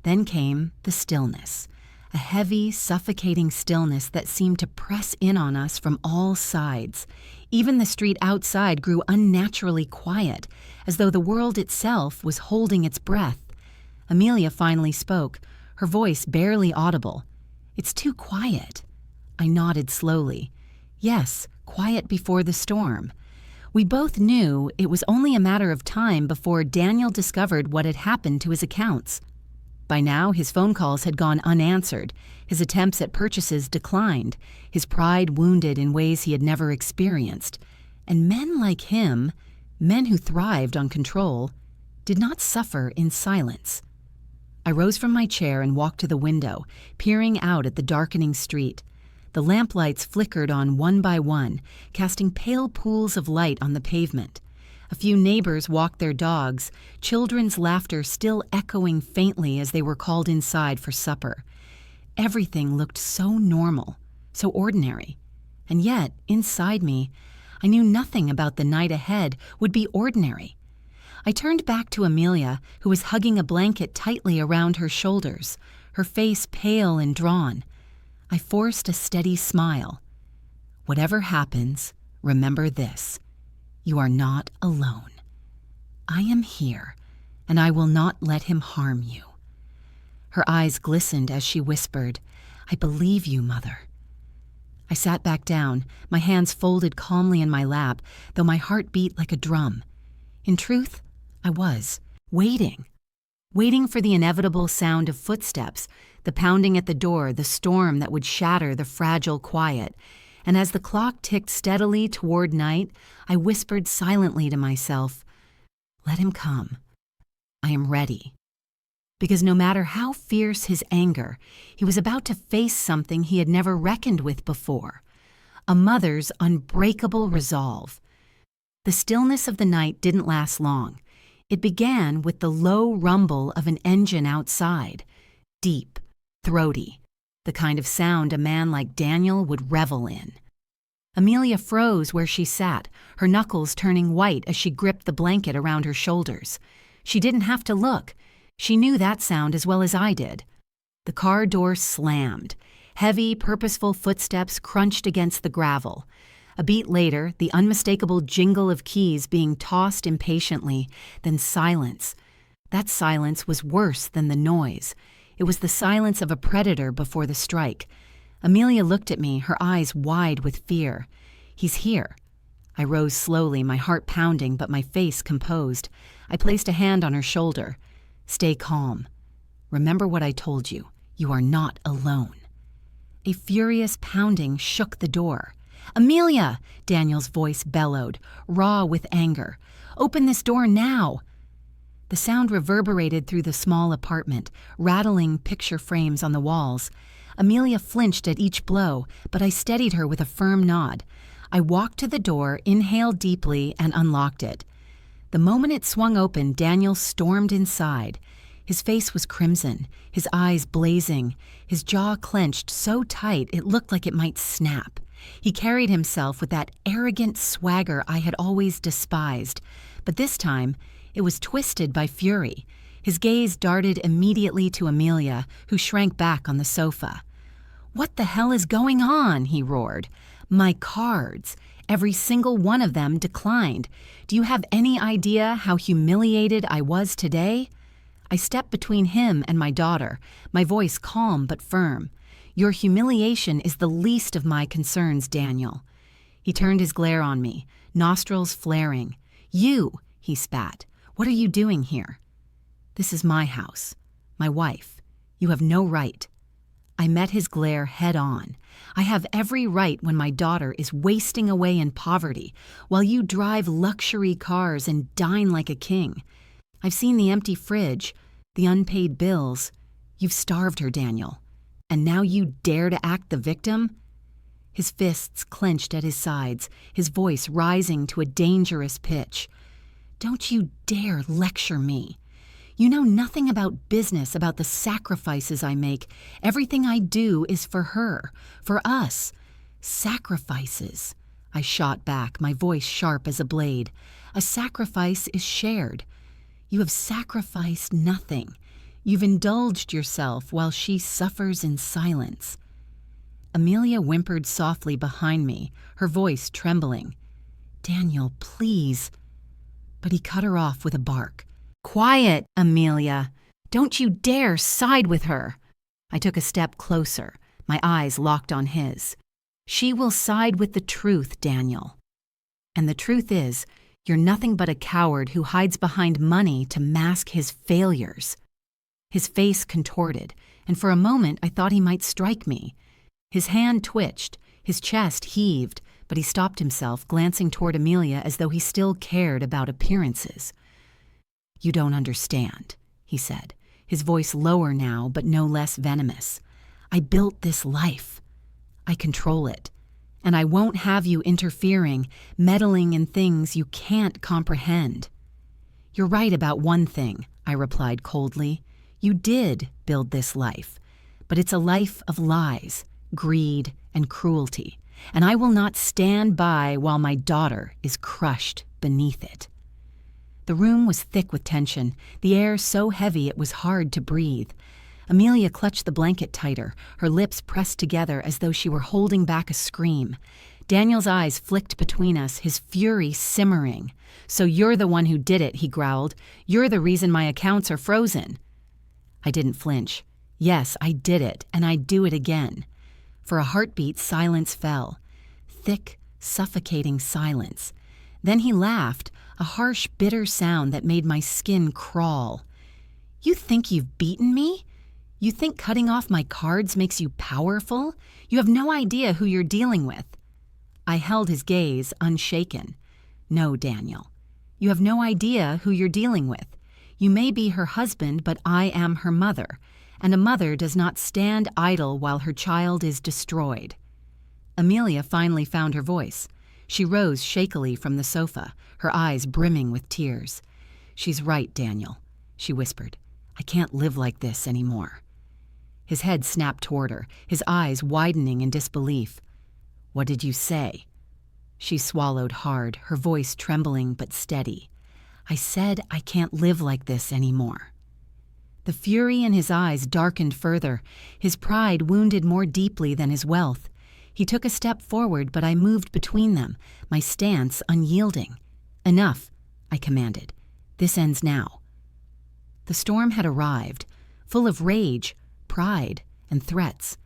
Then came the stillness, a heavy, suffocating stillness that seemed to press in on us from all sides. Even the street outside grew unnaturally quiet, as though the world itself was holding its breath. Amelia finally spoke, her voice barely audible. "It's too quiet." I nodded slowly. Yes, quiet before the storm. We both knew it was only a matter of time before Daniel discovered what had happened to his accounts. By now, his phone calls had gone unanswered, his attempts at purchases declined, his pride wounded in ways he had never experienced. And men like him, men who thrived on control, did not suffer in silence. I rose from my chair and walked to the window, peering out at the darkening street. The lamplights flickered on one by one, casting pale pools of light on the pavement. A few neighbors walked their dogs, children's laughter still echoing faintly as they were called inside for supper. Everything looked so normal, so ordinary. And yet, inside me, I knew nothing about the night ahead would be ordinary. I turned back to Amelia, who was hugging a blanket tightly around her shoulders, her face pale and drawn. I forced a steady smile. Whatever happens, remember this. You are not alone. I am here, and I will not let him harm you. Her eyes glistened as she whispered, I believe you, Mother. I sat back down, my hands folded calmly in my lap, though my heart beat like a drum. In truth, I was waiting for the inevitable sound of footsteps, the pounding at the door, the storm that would shatter the fragile quiet. And as the clock ticked steadily toward night, I whispered silently to myself, let him come. I am ready. Because no matter how fierce his anger, he was about to face something he had never reckoned with before, a mother's unbreakable resolve. The stillness of the night didn't last long. It began with the low rumble of an engine outside, deep, throaty, the kind of sound a man like Daniel would revel in. Amelia froze where she sat, her knuckles turning white as she gripped the blanket around her shoulders. She didn't have to look. She knew that sound as well as I did. The car door slammed. Heavy, purposeful footsteps crunched against the gravel. A beat later, the unmistakable jingle of keys being tossed impatiently, then silence. That silence was worse than the noise. It was the silence of a predator before the strike. Amelia looked at me, her eyes wide with fear. He's here. I rose slowly, my heart pounding, but my face composed. I placed a hand on her shoulder. Stay calm. Remember what I told you. You are not alone. A furious pounding shook the door. Amelia! Daniel's voice bellowed, raw with anger. Open this door now! The sound reverberated through the small apartment, rattling picture frames on the walls. Amelia flinched at each blow, but I steadied her with a firm nod. I walked to the door, inhaled deeply, and unlocked it. The moment it swung open, Daniel stormed inside. His face was crimson, his eyes blazing, his jaw clenched so tight it looked like it might snap. He carried himself with that arrogant swagger I had always despised, but this time it was twisted by fury. His gaze darted immediately to Amelia, who shrank back on the sofa. "What the hell is going on?" he roared. "My cards. Every single one of them declined. Do you have any idea how humiliated I was today?" I stepped between him and my daughter, my voice calm but firm. "Your humiliation is the least of my concerns, Daniel." He turned his glare on me, nostrils flaring. "You," he spat. "What are you doing here?" "This is my house. My wife. You have no right." I met his glare head on. "I have every right when my daughter is wasting away in poverty, while you drive luxury cars and dine like a king. I've seen the empty fridge, the unpaid bills. You've starved her, Daniel. And now you dare to act the victim?" His fists clenched at his sides, his voice rising to a dangerous pitch. "Don't you dare lecture me. You know nothing about business, about the sacrifices I make. Everything I do is for her, for us. Sacrifices." I shot back, my voice sharp as a blade. "A sacrifice is shared. You have sacrificed nothing. You've indulged yourself while she suffers in silence." Amelia whimpered softly behind me, her voice trembling. "Daniel, please." But he cut her off with a bark. "Quiet, Amelia. Don't you dare side with her." I took a step closer, my eyes locked on his. "She will side with the truth, Daniel. And the truth is, you're nothing but a coward who hides behind money to mask his failures." His face contorted, and for a moment I thought he might strike me. His hand twitched, his chest heaved, but he stopped himself, glancing toward Amelia as though he still cared about appearances. "You don't understand," he said, his voice lower now but no less venomous. "I built this life. I control it. And I won't have you interfering, meddling in things you can't comprehend." "You're right about one thing," I replied coldly. "You did build this life, but it's a life of lies, greed, and cruelty, and I will not stand by while my daughter is crushed beneath it." The room was thick with tension, the air so heavy it was hard to breathe. Amelia clutched the blanket tighter, her lips pressed together as though she were holding back a scream. Daniel's eyes flicked between us, his fury simmering. "So you're the one who did it," he growled. "You're the reason my accounts are frozen." I didn't flinch. Yes, I did it, and I'd do it again. For a heartbeat, silence fell. Thick, suffocating silence. Then he laughed, a harsh, bitter sound that made my skin crawl. "You think you've beaten me? You think cutting off my cards makes you powerful? You have no idea who you're dealing with." I held his gaze, unshaken. "No, Daniel. You have no idea who you're dealing with. You may be her husband, but I am her mother, and a mother does not stand idle while her child is destroyed." Amelia finally found her voice. She rose shakily from the sofa, her eyes brimming with tears. "She's right, Daniel," she whispered. "I can't live like this anymore." His head snapped toward her, his eyes widening in disbelief. "What did you say?" She swallowed hard, her voice trembling but steady. "I said I can't live like this anymore." The fury in his eyes darkened further, his pride wounded more deeply than his wealth. He took a step forward, but I moved between them, my stance unyielding. "Enough," I commanded. "This ends now." The storm had arrived, full of rage, pride, and threats.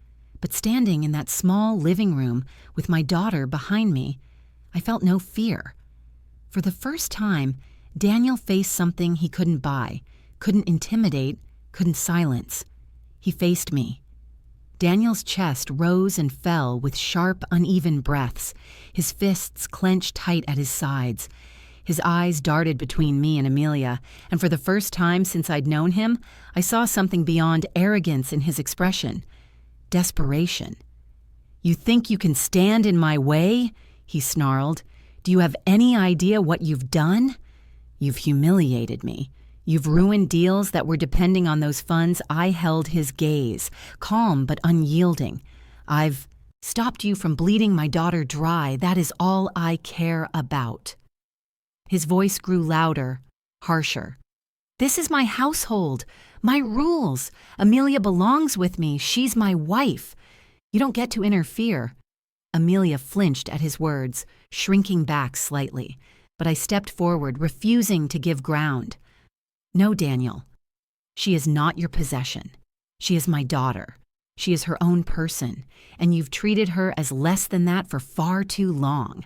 But standing in that small living room with my daughter behind me, I felt no fear. For the first time, Daniel faced something he couldn't buy, couldn't intimidate, couldn't silence. He faced me. Daniel's chest rose and fell with sharp, uneven breaths, his fists clenched tight at his sides. His eyes darted between me and Amelia, and for the first time since I'd known him, I saw something beyond arrogance in his expression. Desperation. "You think you can stand in my way?" he snarled. "Do you have any idea what you've done? You've humiliated me. You've ruined deals that were depending on those funds." I held his gaze, calm but unyielding. "I've stopped you from bleeding my daughter dry. That is all I care about." His voice grew louder, harsher. "This is my household, my rules. Amelia belongs with me. She's my wife. You don't get to interfere." Amelia flinched at his words, shrinking back slightly, but I stepped forward, refusing to give ground. "No, Daniel. She is not your possession. She is my daughter. She is her own person, and you've treated her as less than that for far too long."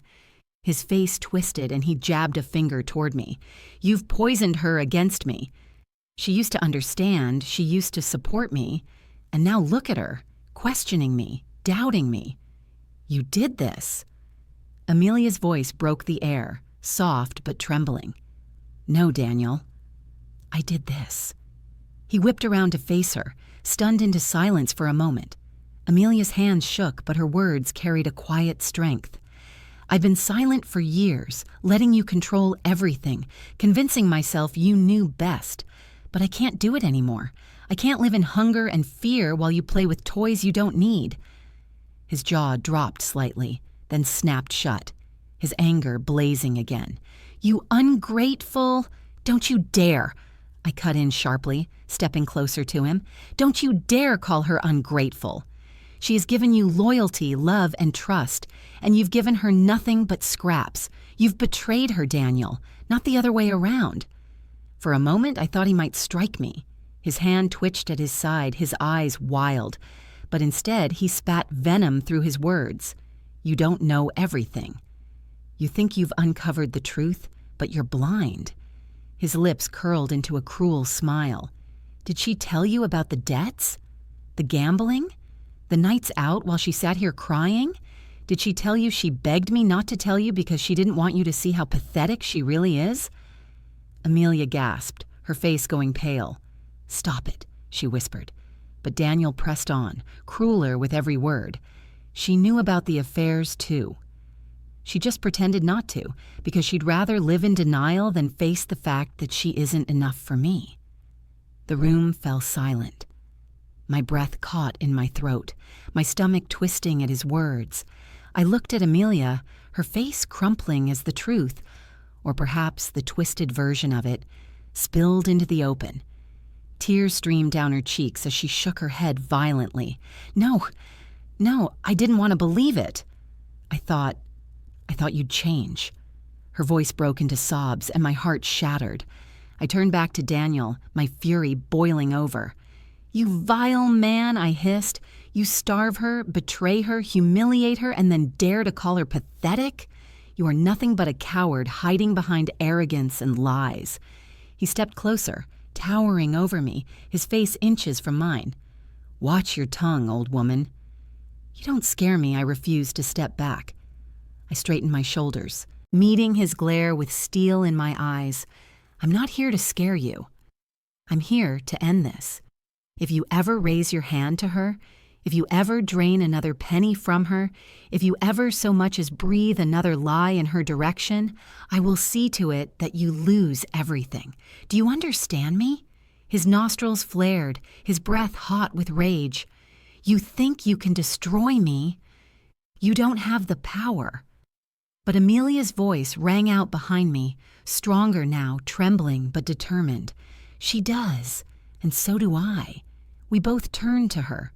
His face twisted and he jabbed a finger toward me. "You've poisoned her against me. She used to understand, she used to support me, and now look at her, questioning me, doubting me. You did this." Amelia's voice broke the air, soft but trembling. "No, Daniel. I did this." He whipped around to face her, stunned into silence for a moment. Amelia's hands shook, but her words carried a quiet strength. "I've been silent for years, letting you control everything, convincing myself you knew best. But I can't do it anymore. I can't live in hunger and fear while you play with toys you don't need." His jaw dropped slightly, then snapped shut, his anger blazing again. "You ungrateful—" "Don't you dare!" I cut in sharply, stepping closer to him. "Don't you dare call her ungrateful. She has given you loyalty, love, and trust, and you've given her nothing but scraps. You've betrayed her, Daniel, not the other way around." For a moment, I thought he might strike me. His hand twitched at his side, his eyes wild, but instead he spat venom through his words. "You don't know everything. You think you've uncovered the truth, but you're blind." His lips curled into a cruel smile. "Did she tell you about the debts? The gambling? The nights out while she sat here crying? Did she tell you she begged me not to tell you because she didn't want you to see how pathetic she really is?" Amelia gasped, her face going pale. "Stop it," she whispered. But Daniel pressed on, crueler with every word. She knew about the affairs, too. She just pretended not to, because she'd rather live in denial than face the fact that she isn't enough for me. The room fell silent. My breath caught in my throat, my stomach twisting at his words. I looked at Amelia, her face crumpling as the truth, or perhaps the twisted version of it, spilled into the open. Tears streamed down her cheeks as she shook her head violently. No, I didn't want to believe it. I thought you'd change. Her voice broke into sobs, and my heart shattered. I turned back to Daniel, my fury boiling over. "You vile man," I hissed. "You starve her, betray her, humiliate her, and then dare to call her pathetic? You are nothing but a coward hiding behind arrogance and lies." He stepped closer, towering over me, his face inches from mine. "Watch your tongue, old woman." "You don't scare me," I refused to step back. I straightened my shoulders, meeting his glare with steel in my eyes. "I'm not here to scare you. I'm here to end this. If you ever raise your hand to her, if you ever drain another penny from her, if you ever so much as breathe another lie in her direction, I will see to it that you lose everything. Do you understand me?" His nostrils flared, his breath hot with rage. "You think you can destroy me? You don't have the power." But Amelia's voice rang out behind me, stronger now, trembling but determined. "She does, and so do I." We both turned to her.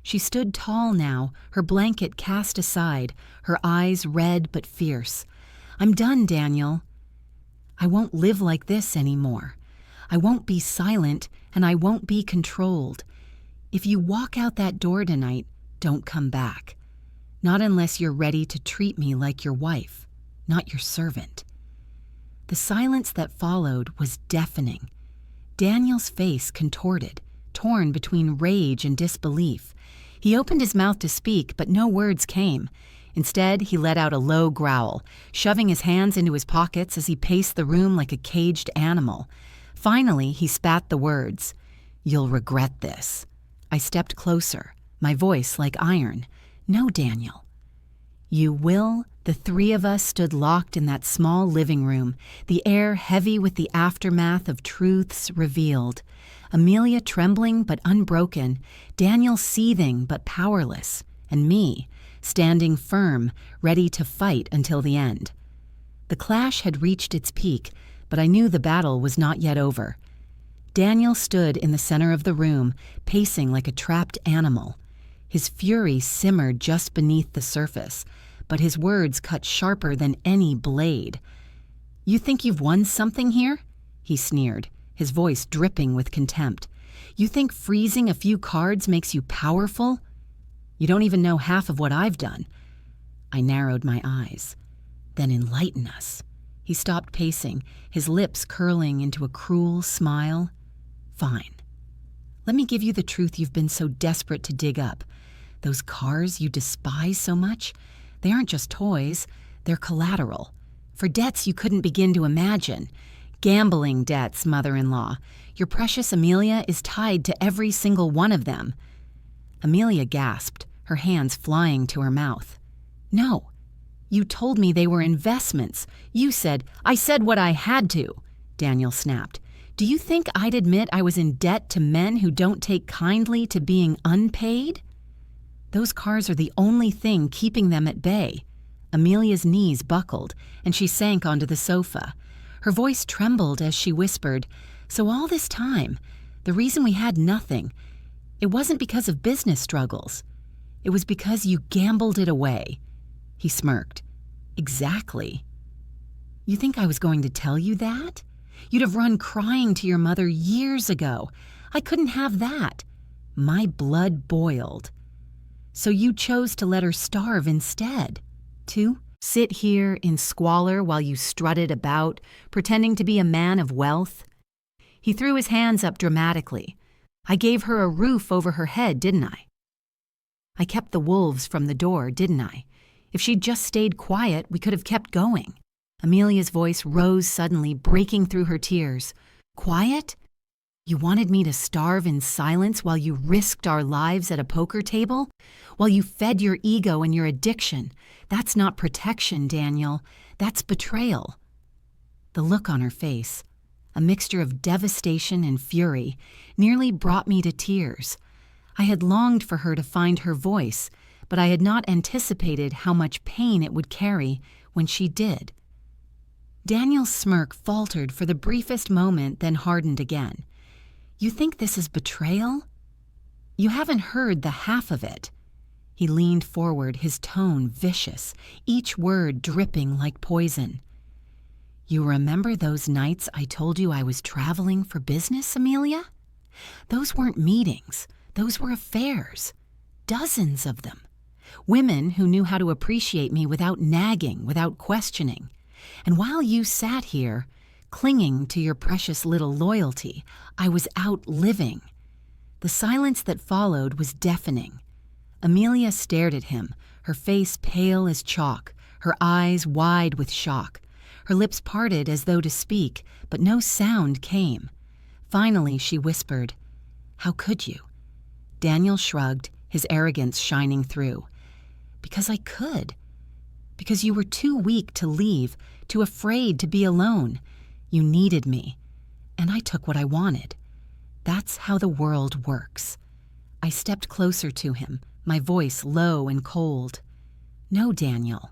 She stood tall now, her blanket cast aside, her eyes red but fierce. "I'm done, Daniel. I won't live like this anymore. I won't be silent, and I won't be controlled. If you walk out that door tonight, don't come back. Not unless you're ready to treat me like your wife, not your servant." The silence that followed was deafening. Daniel's face contorted, torn between rage and disbelief. He opened his mouth to speak, but no words came. Instead, he let out a low growl, shoving his hands into his pockets as he paced the room like a caged animal. Finally, he spat the words, "You'll regret this." I stepped closer, my voice like iron. "No, Daniel." "You will." The three of us stood locked in that small living room, the air heavy with the aftermath of truths revealed. Amelia trembling but unbroken, Daniel seething but powerless, and me, standing firm, ready to fight until the end. The clash had reached its peak, but I knew the battle was not yet over. Daniel stood in the center of the room, pacing like a trapped animal. His fury simmered just beneath the surface, but his words cut sharper than any blade. "You think you've won something here?" he sneered, his voice dripping with contempt. "You think freezing a few cards makes you powerful? You don't even know half of what I've done." I narrowed my eyes. "Then enlighten us." He stopped pacing, his lips curling into a cruel smile. "Fine. Let me give you the truth you've been so desperate to dig up. Those cars you despise so much, they aren't just toys, they're collateral. For debts you couldn't begin to imagine. Gambling debts, mother-in-law. Your precious Amelia is tied to every single one of them." Amelia gasped, her hands flying to her mouth. "No. You told me they were investments. You said—" "I said what I had to," Daniel snapped. "Do you think I'd admit I was in debt to men who don't take kindly to being unpaid? Those cars are the only thing keeping them at bay." Amelia's knees buckled, and she sank onto the sofa. Her voice trembled as she whispered, "So all this time, the reason we had nothing, it wasn't because of business struggles. It was because you gambled it away." He smirked. "Exactly. You think I was going to tell you that? You'd have run crying to your mother years ago. I couldn't have that. My blood boiled. So you chose to let her starve instead. To sit here in squalor while you strutted about, pretending to be a man of wealth." He threw his hands up dramatically. "I gave her a roof over her head, didn't I? I kept the wolves from the door, didn't I? If she'd just stayed quiet, we could have kept going." Amelia's voice rose suddenly, breaking through her tears. "Quiet? You wanted me to starve in silence while you risked our lives at a poker table? While you fed your ego and your addiction? That's not protection, Daniel. That's betrayal. The look on her face, a mixture of devastation and fury, nearly brought me to tears. I had longed for her to find her voice, but I had not anticipated how much pain it would carry when she did. Daniel's smirk faltered for the briefest moment, then hardened again. You think this is betrayal? You haven't heard the half of it. He leaned forward, his tone vicious, each word dripping like poison. You remember those nights I told you I was traveling for business, Amelia? Those weren't meetings. Those were affairs. Dozens of them. Women who knew how to appreciate me without nagging, without questioning. And while you sat here, clinging to your precious little loyalty, I was out living. The silence that followed was deafening. Amelia stared at him, her face pale as chalk, her eyes wide with shock. Her lips parted as though to speak, but no sound came. Finally, she whispered, "How could you?" Daniel shrugged, his arrogance shining through. Because I could. Because you were too weak to leave, too afraid to be alone. You needed me, and I took what I wanted. That's how the world works. I stepped closer to him, my voice low and cold. No, Daniel.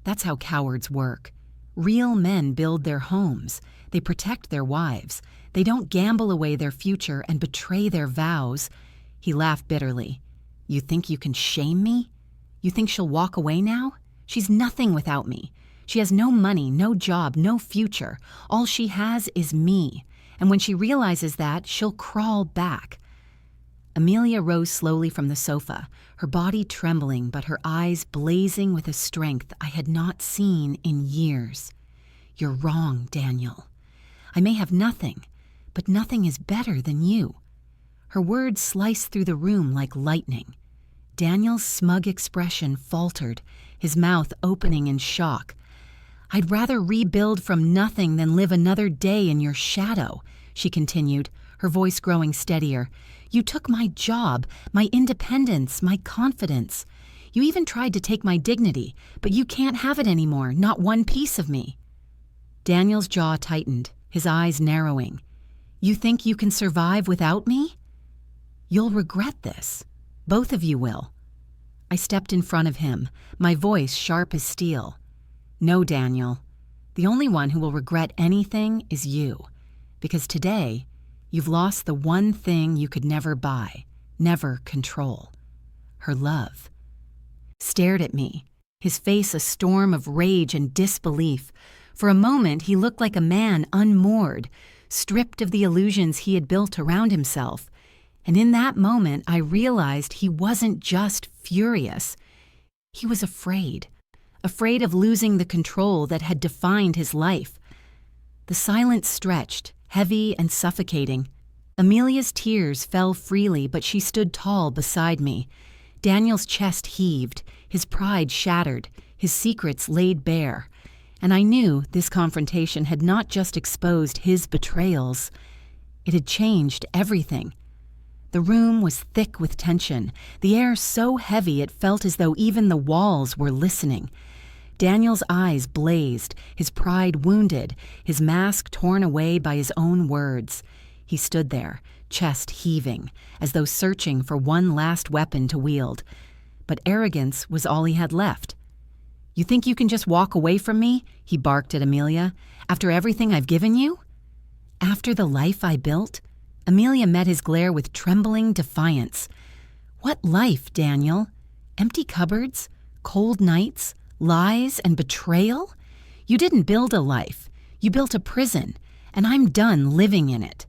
That's how cowards work. Real men build their homes. They protect their wives. They don't gamble away their future and betray their vows. He laughed bitterly. You think you can shame me? You think she'll walk away now? She's nothing without me. She has no money, no job, no future. All she has is me. And when she realizes that, she'll crawl back. Amelia rose slowly from the sofa, her body trembling but her eyes blazing with a strength I had not seen in years. You're wrong, Daniel. I may have nothing, but nothing is better than you. Her words sliced through the room like lightning. Daniel's smug expression faltered, his mouth opening in shock. I'd rather rebuild from nothing than live another day in your shadow, she continued, her voice growing steadier. You took my job, my independence, my confidence. You even tried to take my dignity, but you can't have it anymore, not one piece of me. Daniel's jaw tightened, his eyes narrowing. You think you can survive without me? You'll regret this. Both of you will. I stepped in front of him, my voice sharp as steel. No, Daniel. The only one who will regret anything is you. Because today, you've lost the one thing you could never buy, never control. Her love. Stared at me, his face a storm of rage and disbelief. For a moment, he looked like a man unmoored, stripped of the illusions he had built around himself. And in that moment, I realized he wasn't just furious. He was afraid of losing the control that had defined his life. The silence stretched, heavy and suffocating. Amelia's tears fell freely, but she stood tall beside me. Daniel's chest heaved, his pride shattered, his secrets laid bare. And I knew this confrontation had not just exposed his betrayals. It had changed everything. The room was thick with tension, the air so heavy it felt as though even the walls were listening. Daniel's eyes blazed, his pride wounded, his mask torn away by his own words. He stood there, chest heaving, as though searching for one last weapon to wield. But arrogance was all he had left. You think you can just walk away from me? He barked at Amelia. After everything I've given you? After the life I built? Amelia met his glare with trembling defiance. What life, Daniel? Empty cupboards? Cold nights? Lies and betrayal? You didn't build a life. You built a prison, and I'm done living in it.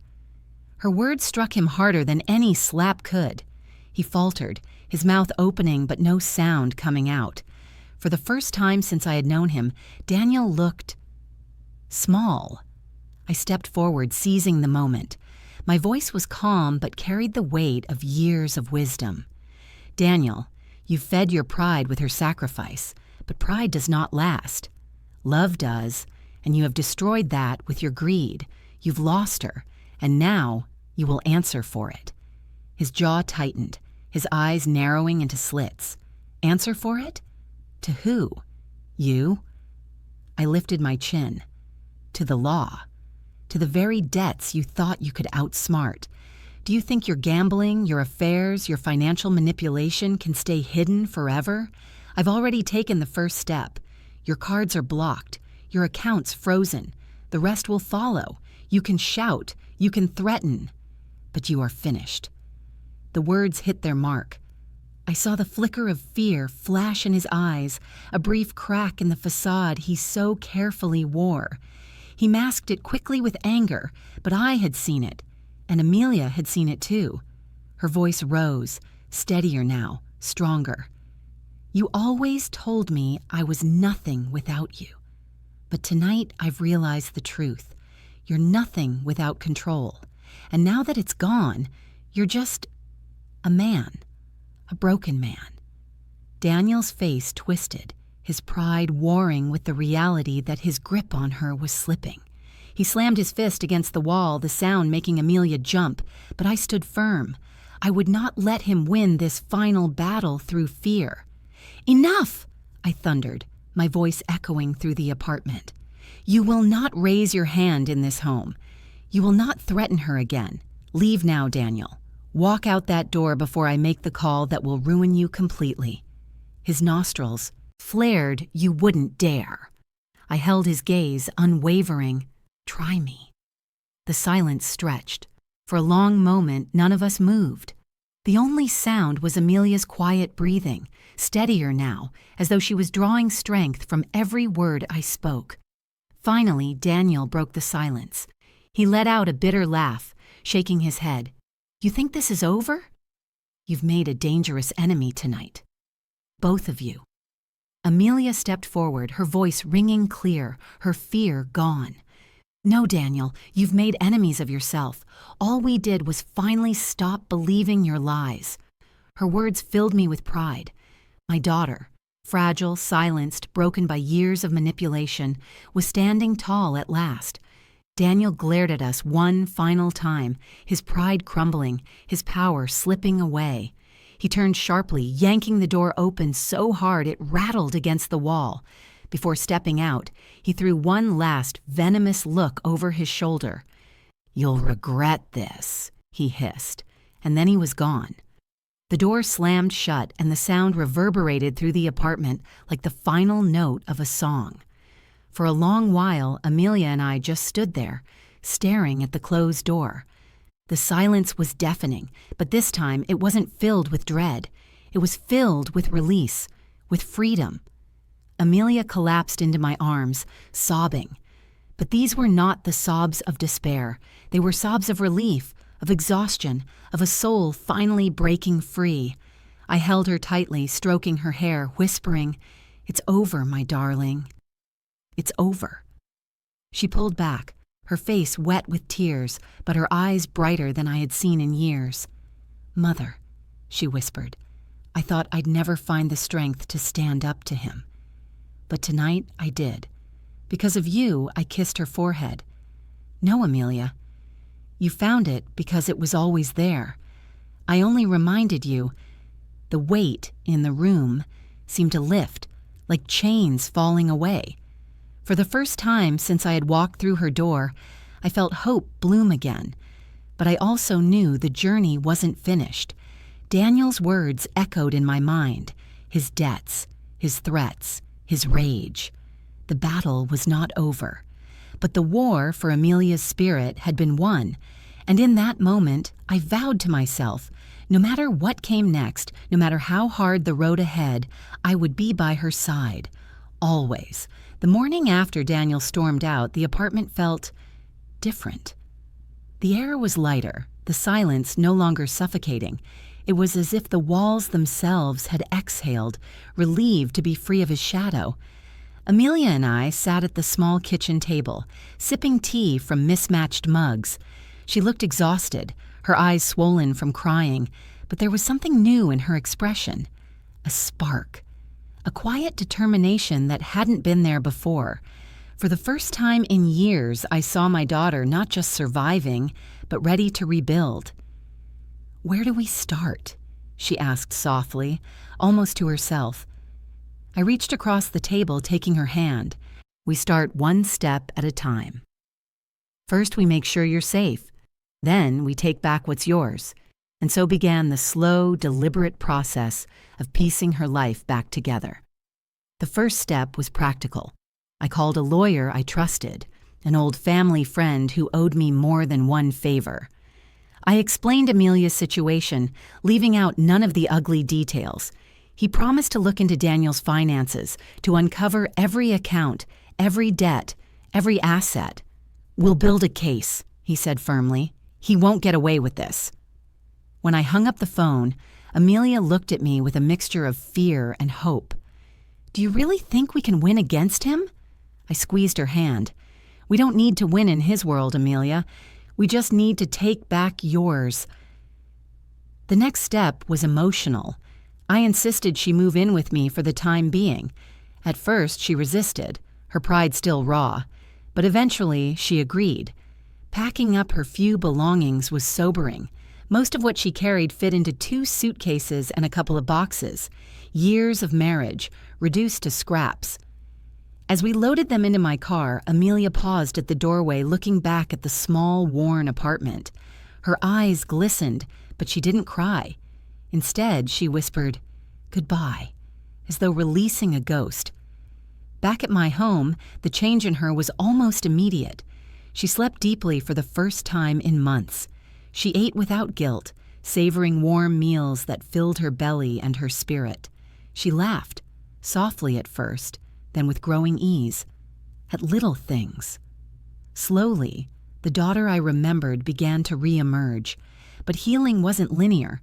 Her words struck him harder than any slap could. He faltered, his mouth opening but no sound coming out. For the first time since I had known him, Daniel looked small. I stepped forward, seizing the moment. My voice was calm but carried the weight of years of wisdom. Daniel, you fed your pride with her sacrifice, but pride does not last. Love does, and you have destroyed that with your greed. You've lost her, and now You will answer for it." His jaw tightened, his eyes narrowing into slits. "Answer for it? To who? You?" I lifted my chin. "To the law. To the very debts you thought you could outsmart. Do you think your gambling, your affairs, your financial manipulation can stay hidden forever? I've already taken the first step. Your cards are blocked, your accounts frozen. The rest will follow. You can shout, you can threaten, but you are finished." The words hit their mark. I saw the flicker of fear flash in his eyes, a brief crack in the facade he so carefully wore. He masked it quickly with anger, but I had seen it, and Amelia had seen it too. Her voice rose, steadier now, stronger. "You always told me I was nothing without you. But tonight I've realized the truth. You're nothing without control. And now that it's gone, you're just a man. A broken man." Daniel's face twisted, his pride warring with the reality that his grip on her was slipping. He slammed his fist against the wall, the sound making Amelia jump, but I stood firm. I would not let him win this final battle through fear. "Enough!" I thundered, my voice echoing through the apartment. "You will not raise your hand in this home. You will not threaten her again. Leave now, Daniel. Walk out that door before I make the call that will ruin you completely." His nostrils flared. "You wouldn't dare." I held his gaze, unwavering. "Try me." The silence stretched. For a long moment, none of us moved. The only sound was Amelia's quiet breathing, steadier now, as though she was drawing strength from every word I spoke. Finally, Daniel broke the silence. He let out a bitter laugh, shaking his head. "You think this is over? You've made a dangerous enemy tonight. Both of you." Amelia stepped forward, her voice ringing clear, her fear gone. "No, Daniel, you've made enemies of yourself. All we did was finally stop believing your lies." Her words filled me with pride. My daughter, fragile, silenced, broken by years of manipulation, was standing tall at last. Daniel glared at us one final time, his pride crumbling, his power slipping away. He turned sharply, yanking the door open so hard it rattled against the wall. Before stepping out, he threw one last venomous look over his shoulder. "You'll regret this," he hissed, and then he was gone. The door slammed shut and the sound reverberated through the apartment like the final note of a song. For a long while, Amelia and I just stood there, staring at the closed door. The silence was deafening, but this time it wasn't filled with dread. It was filled with release, with freedom. Amelia collapsed into my arms, sobbing. But these were not the sobs of despair. They were sobs of relief, of exhaustion, of a soul finally breaking free. I held her tightly, stroking her hair, whispering, "It's over, my darling. It's over." She pulled back, her face wet with tears, but her eyes brighter than I had seen in years. "Mother," she whispered, "I thought I'd never find the strength to stand up to him. But tonight I did. Because of you, I kissed her forehead. No, Amelia. You found it because it was always there. I only reminded you." The weight in the room seemed to lift, like chains falling away. For the first time since I had walked through her door, I felt hope bloom again. But I also knew the journey wasn't finished. Daniel's words echoed in my mind, his debts, his threats, his rage. The battle was not over. But the war for Amelia's spirit had been won, and in that moment I vowed to myself, no matter what came next, no matter how hard the road ahead, I would be by her side, always. The morning after Daniel stormed out, the apartment felt different. The air was lighter, the silence no longer suffocating. It was as if the walls themselves had exhaled, relieved to be free of his shadow. Amelia and I sat at the small kitchen table, sipping tea from mismatched mugs. She looked exhausted, her eyes swollen from crying, but there was something new in her expression. A spark. A quiet determination that hadn't been there before. For the first time in years, I saw my daughter not just surviving, but ready to rebuild. "Where do we start?" she asked softly, almost to herself. I reached across the table, taking her hand. "We start one step at a time. First, we make sure you're safe. Then, we take back what's yours." And so began the slow, deliberate process of piecing her life back together. The first step was practical. I called a lawyer I trusted, an old family friend who owed me more than one favor. I explained Amelia's situation, leaving out none of the ugly details. He promised to look into Daniel's finances, to uncover every account, every debt, every asset. "We'll build a case," he said firmly. "He won't get away with this." When I hung up the phone, Amelia looked at me with a mixture of fear and hope. "Do you really think we can win against him?" I squeezed her hand. "We don't need to win in his world, Amelia. We just need to take back yours." The next step was emotional. I insisted she move in with me for the time being. At first, she resisted, her pride still raw, but eventually she agreed. Packing up her few belongings was sobering. Most of what she carried fit into 2 suitcases and a couple of boxes. Years of marriage, reduced to scraps. As we loaded them into my car, Amelia paused at the doorway, looking back at the small, worn apartment. Her eyes glistened, but she didn't cry. Instead, she whispered, "Goodbye," as though releasing a ghost. Back at my home, the change in her was almost immediate. She slept deeply for the first time in months. She ate without guilt, savoring warm meals that filled her belly and her spirit. She laughed, softly at first, then with growing ease, at little things. Slowly, the daughter I remembered began to re-emerge, but healing wasn't linear.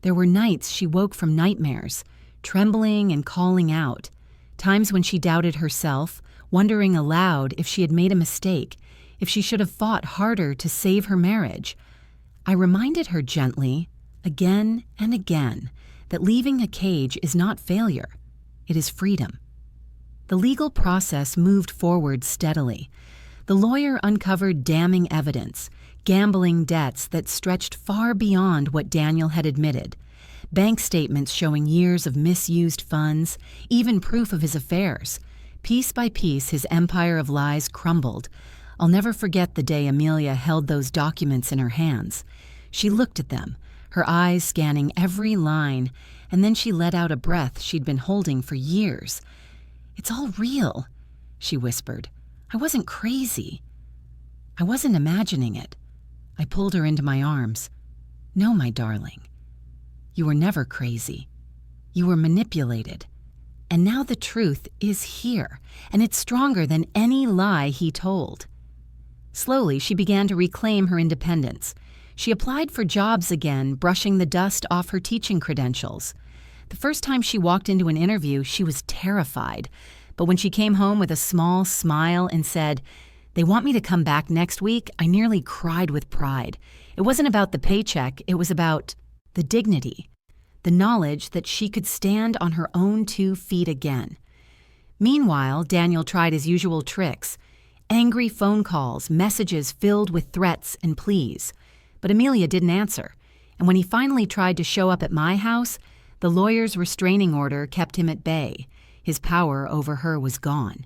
There were nights she woke from nightmares, trembling and calling out, times when she doubted herself, wondering aloud if she had made a mistake, if she should have fought harder to save her marriage. I reminded her gently, again and again, that leaving a cage is not failure, it is freedom. The legal process moved forward steadily. The lawyer uncovered damning evidence, gambling debts that stretched far beyond what Daniel had admitted, bank statements showing years of misused funds, even proof of his affairs. Piece by piece, his empire of lies crumbled. I'll never forget the day Amelia held those documents in her hands. She looked at them, her eyes scanning every line, and then she let out a breath she'd been holding for years. "It's all real," she whispered. "I wasn't crazy. I wasn't imagining it." I pulled her into my arms. "No, my darling. You were never crazy. You were manipulated. And now the truth is here, and it's stronger than any lie he told." Slowly, she began to reclaim her independence. She applied for jobs again, brushing the dust off her teaching credentials. The first time she walked into an interview, she was terrified. But when she came home with a small smile and said, "They want me to come back next week," I nearly cried with pride. It wasn't about the paycheck, it was about the dignity, the knowledge that she could stand on her own 2 feet again. Meanwhile, Daniel tried his usual tricks. Angry phone calls, messages filled with threats and pleas. But Amelia didn't answer, and when he finally tried to show up at my house, the lawyer's restraining order kept him at bay. His power over her was gone.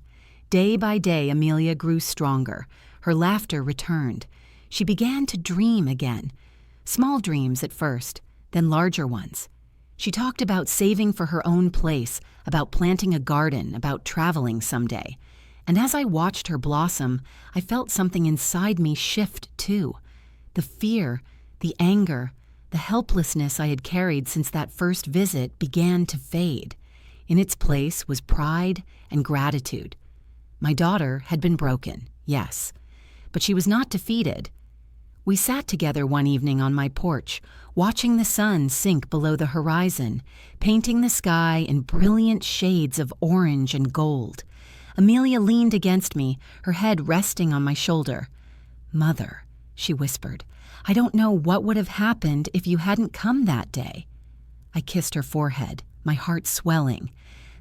Day by day, Amelia grew stronger. Her laughter returned. She began to dream again. Small dreams at first, then larger ones. She talked about saving for her own place, about planting a garden, about traveling someday. And as I watched her blossom, I felt something inside me shift too. The fear, the anger, the helplessness I had carried since that first visit began to fade. In its place was pride and gratitude. My daughter had been broken, yes, but she was not defeated. We sat together one evening on my porch, watching the sun sink below the horizon, painting the sky in brilliant shades of orange and gold. Amelia leaned against me, her head resting on my shoulder. "Mother," she whispered, "I don't know what would have happened if you hadn't come that day." I kissed her forehead, my heart swelling.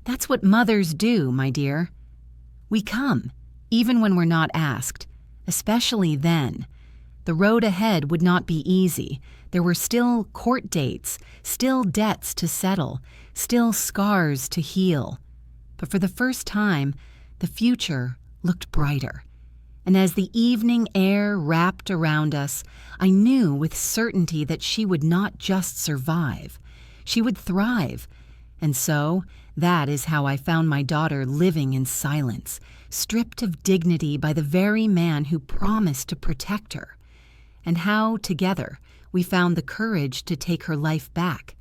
"That's what mothers do, my dear. We come, even when we're not asked, especially then. The road ahead would not be easy. There were still court dates, still debts to settle, still scars to heal. But for the first time, the future looked brighter. And as the evening air wrapped around us, I knew with certainty that she would not just survive. She would thrive. And so, that is how I found my daughter living in silence, stripped of dignity by the very man who promised to protect her. And how, together, we found the courage to take her life back.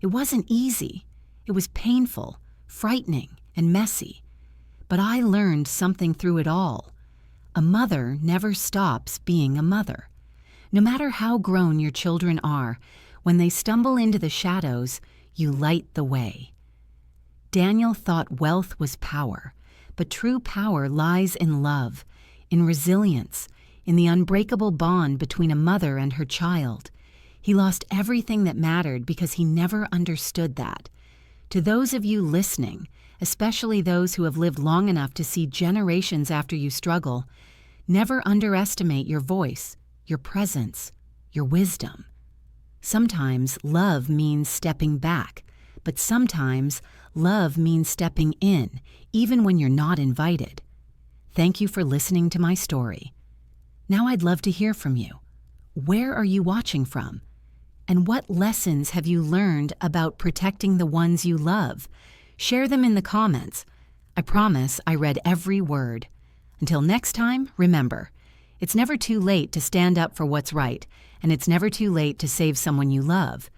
It wasn't easy. It was painful, frightening, and messy. But I learned something through it all. A mother never stops being a mother. No matter how grown your children are, when they stumble into the shadows, you light the way. Daniel thought wealth was power, but true power lies in love, in resilience, in the unbreakable bond between a mother and her child. He lost everything that mattered because he never understood that. To those of you listening, especially those who have lived long enough to see generations after you struggle, never underestimate your voice, your presence, your wisdom. Sometimes love means stepping back, but sometimes love means stepping in, even when you're not invited. Thank you for listening to my story. Now I'd love to hear from you. Where are you watching from? And what lessons have you learned about protecting the ones you love? Share them in the comments. I promise I read every word. Until next time, remember, it's never too late to stand up for what's right, and it's never too late to save someone you love.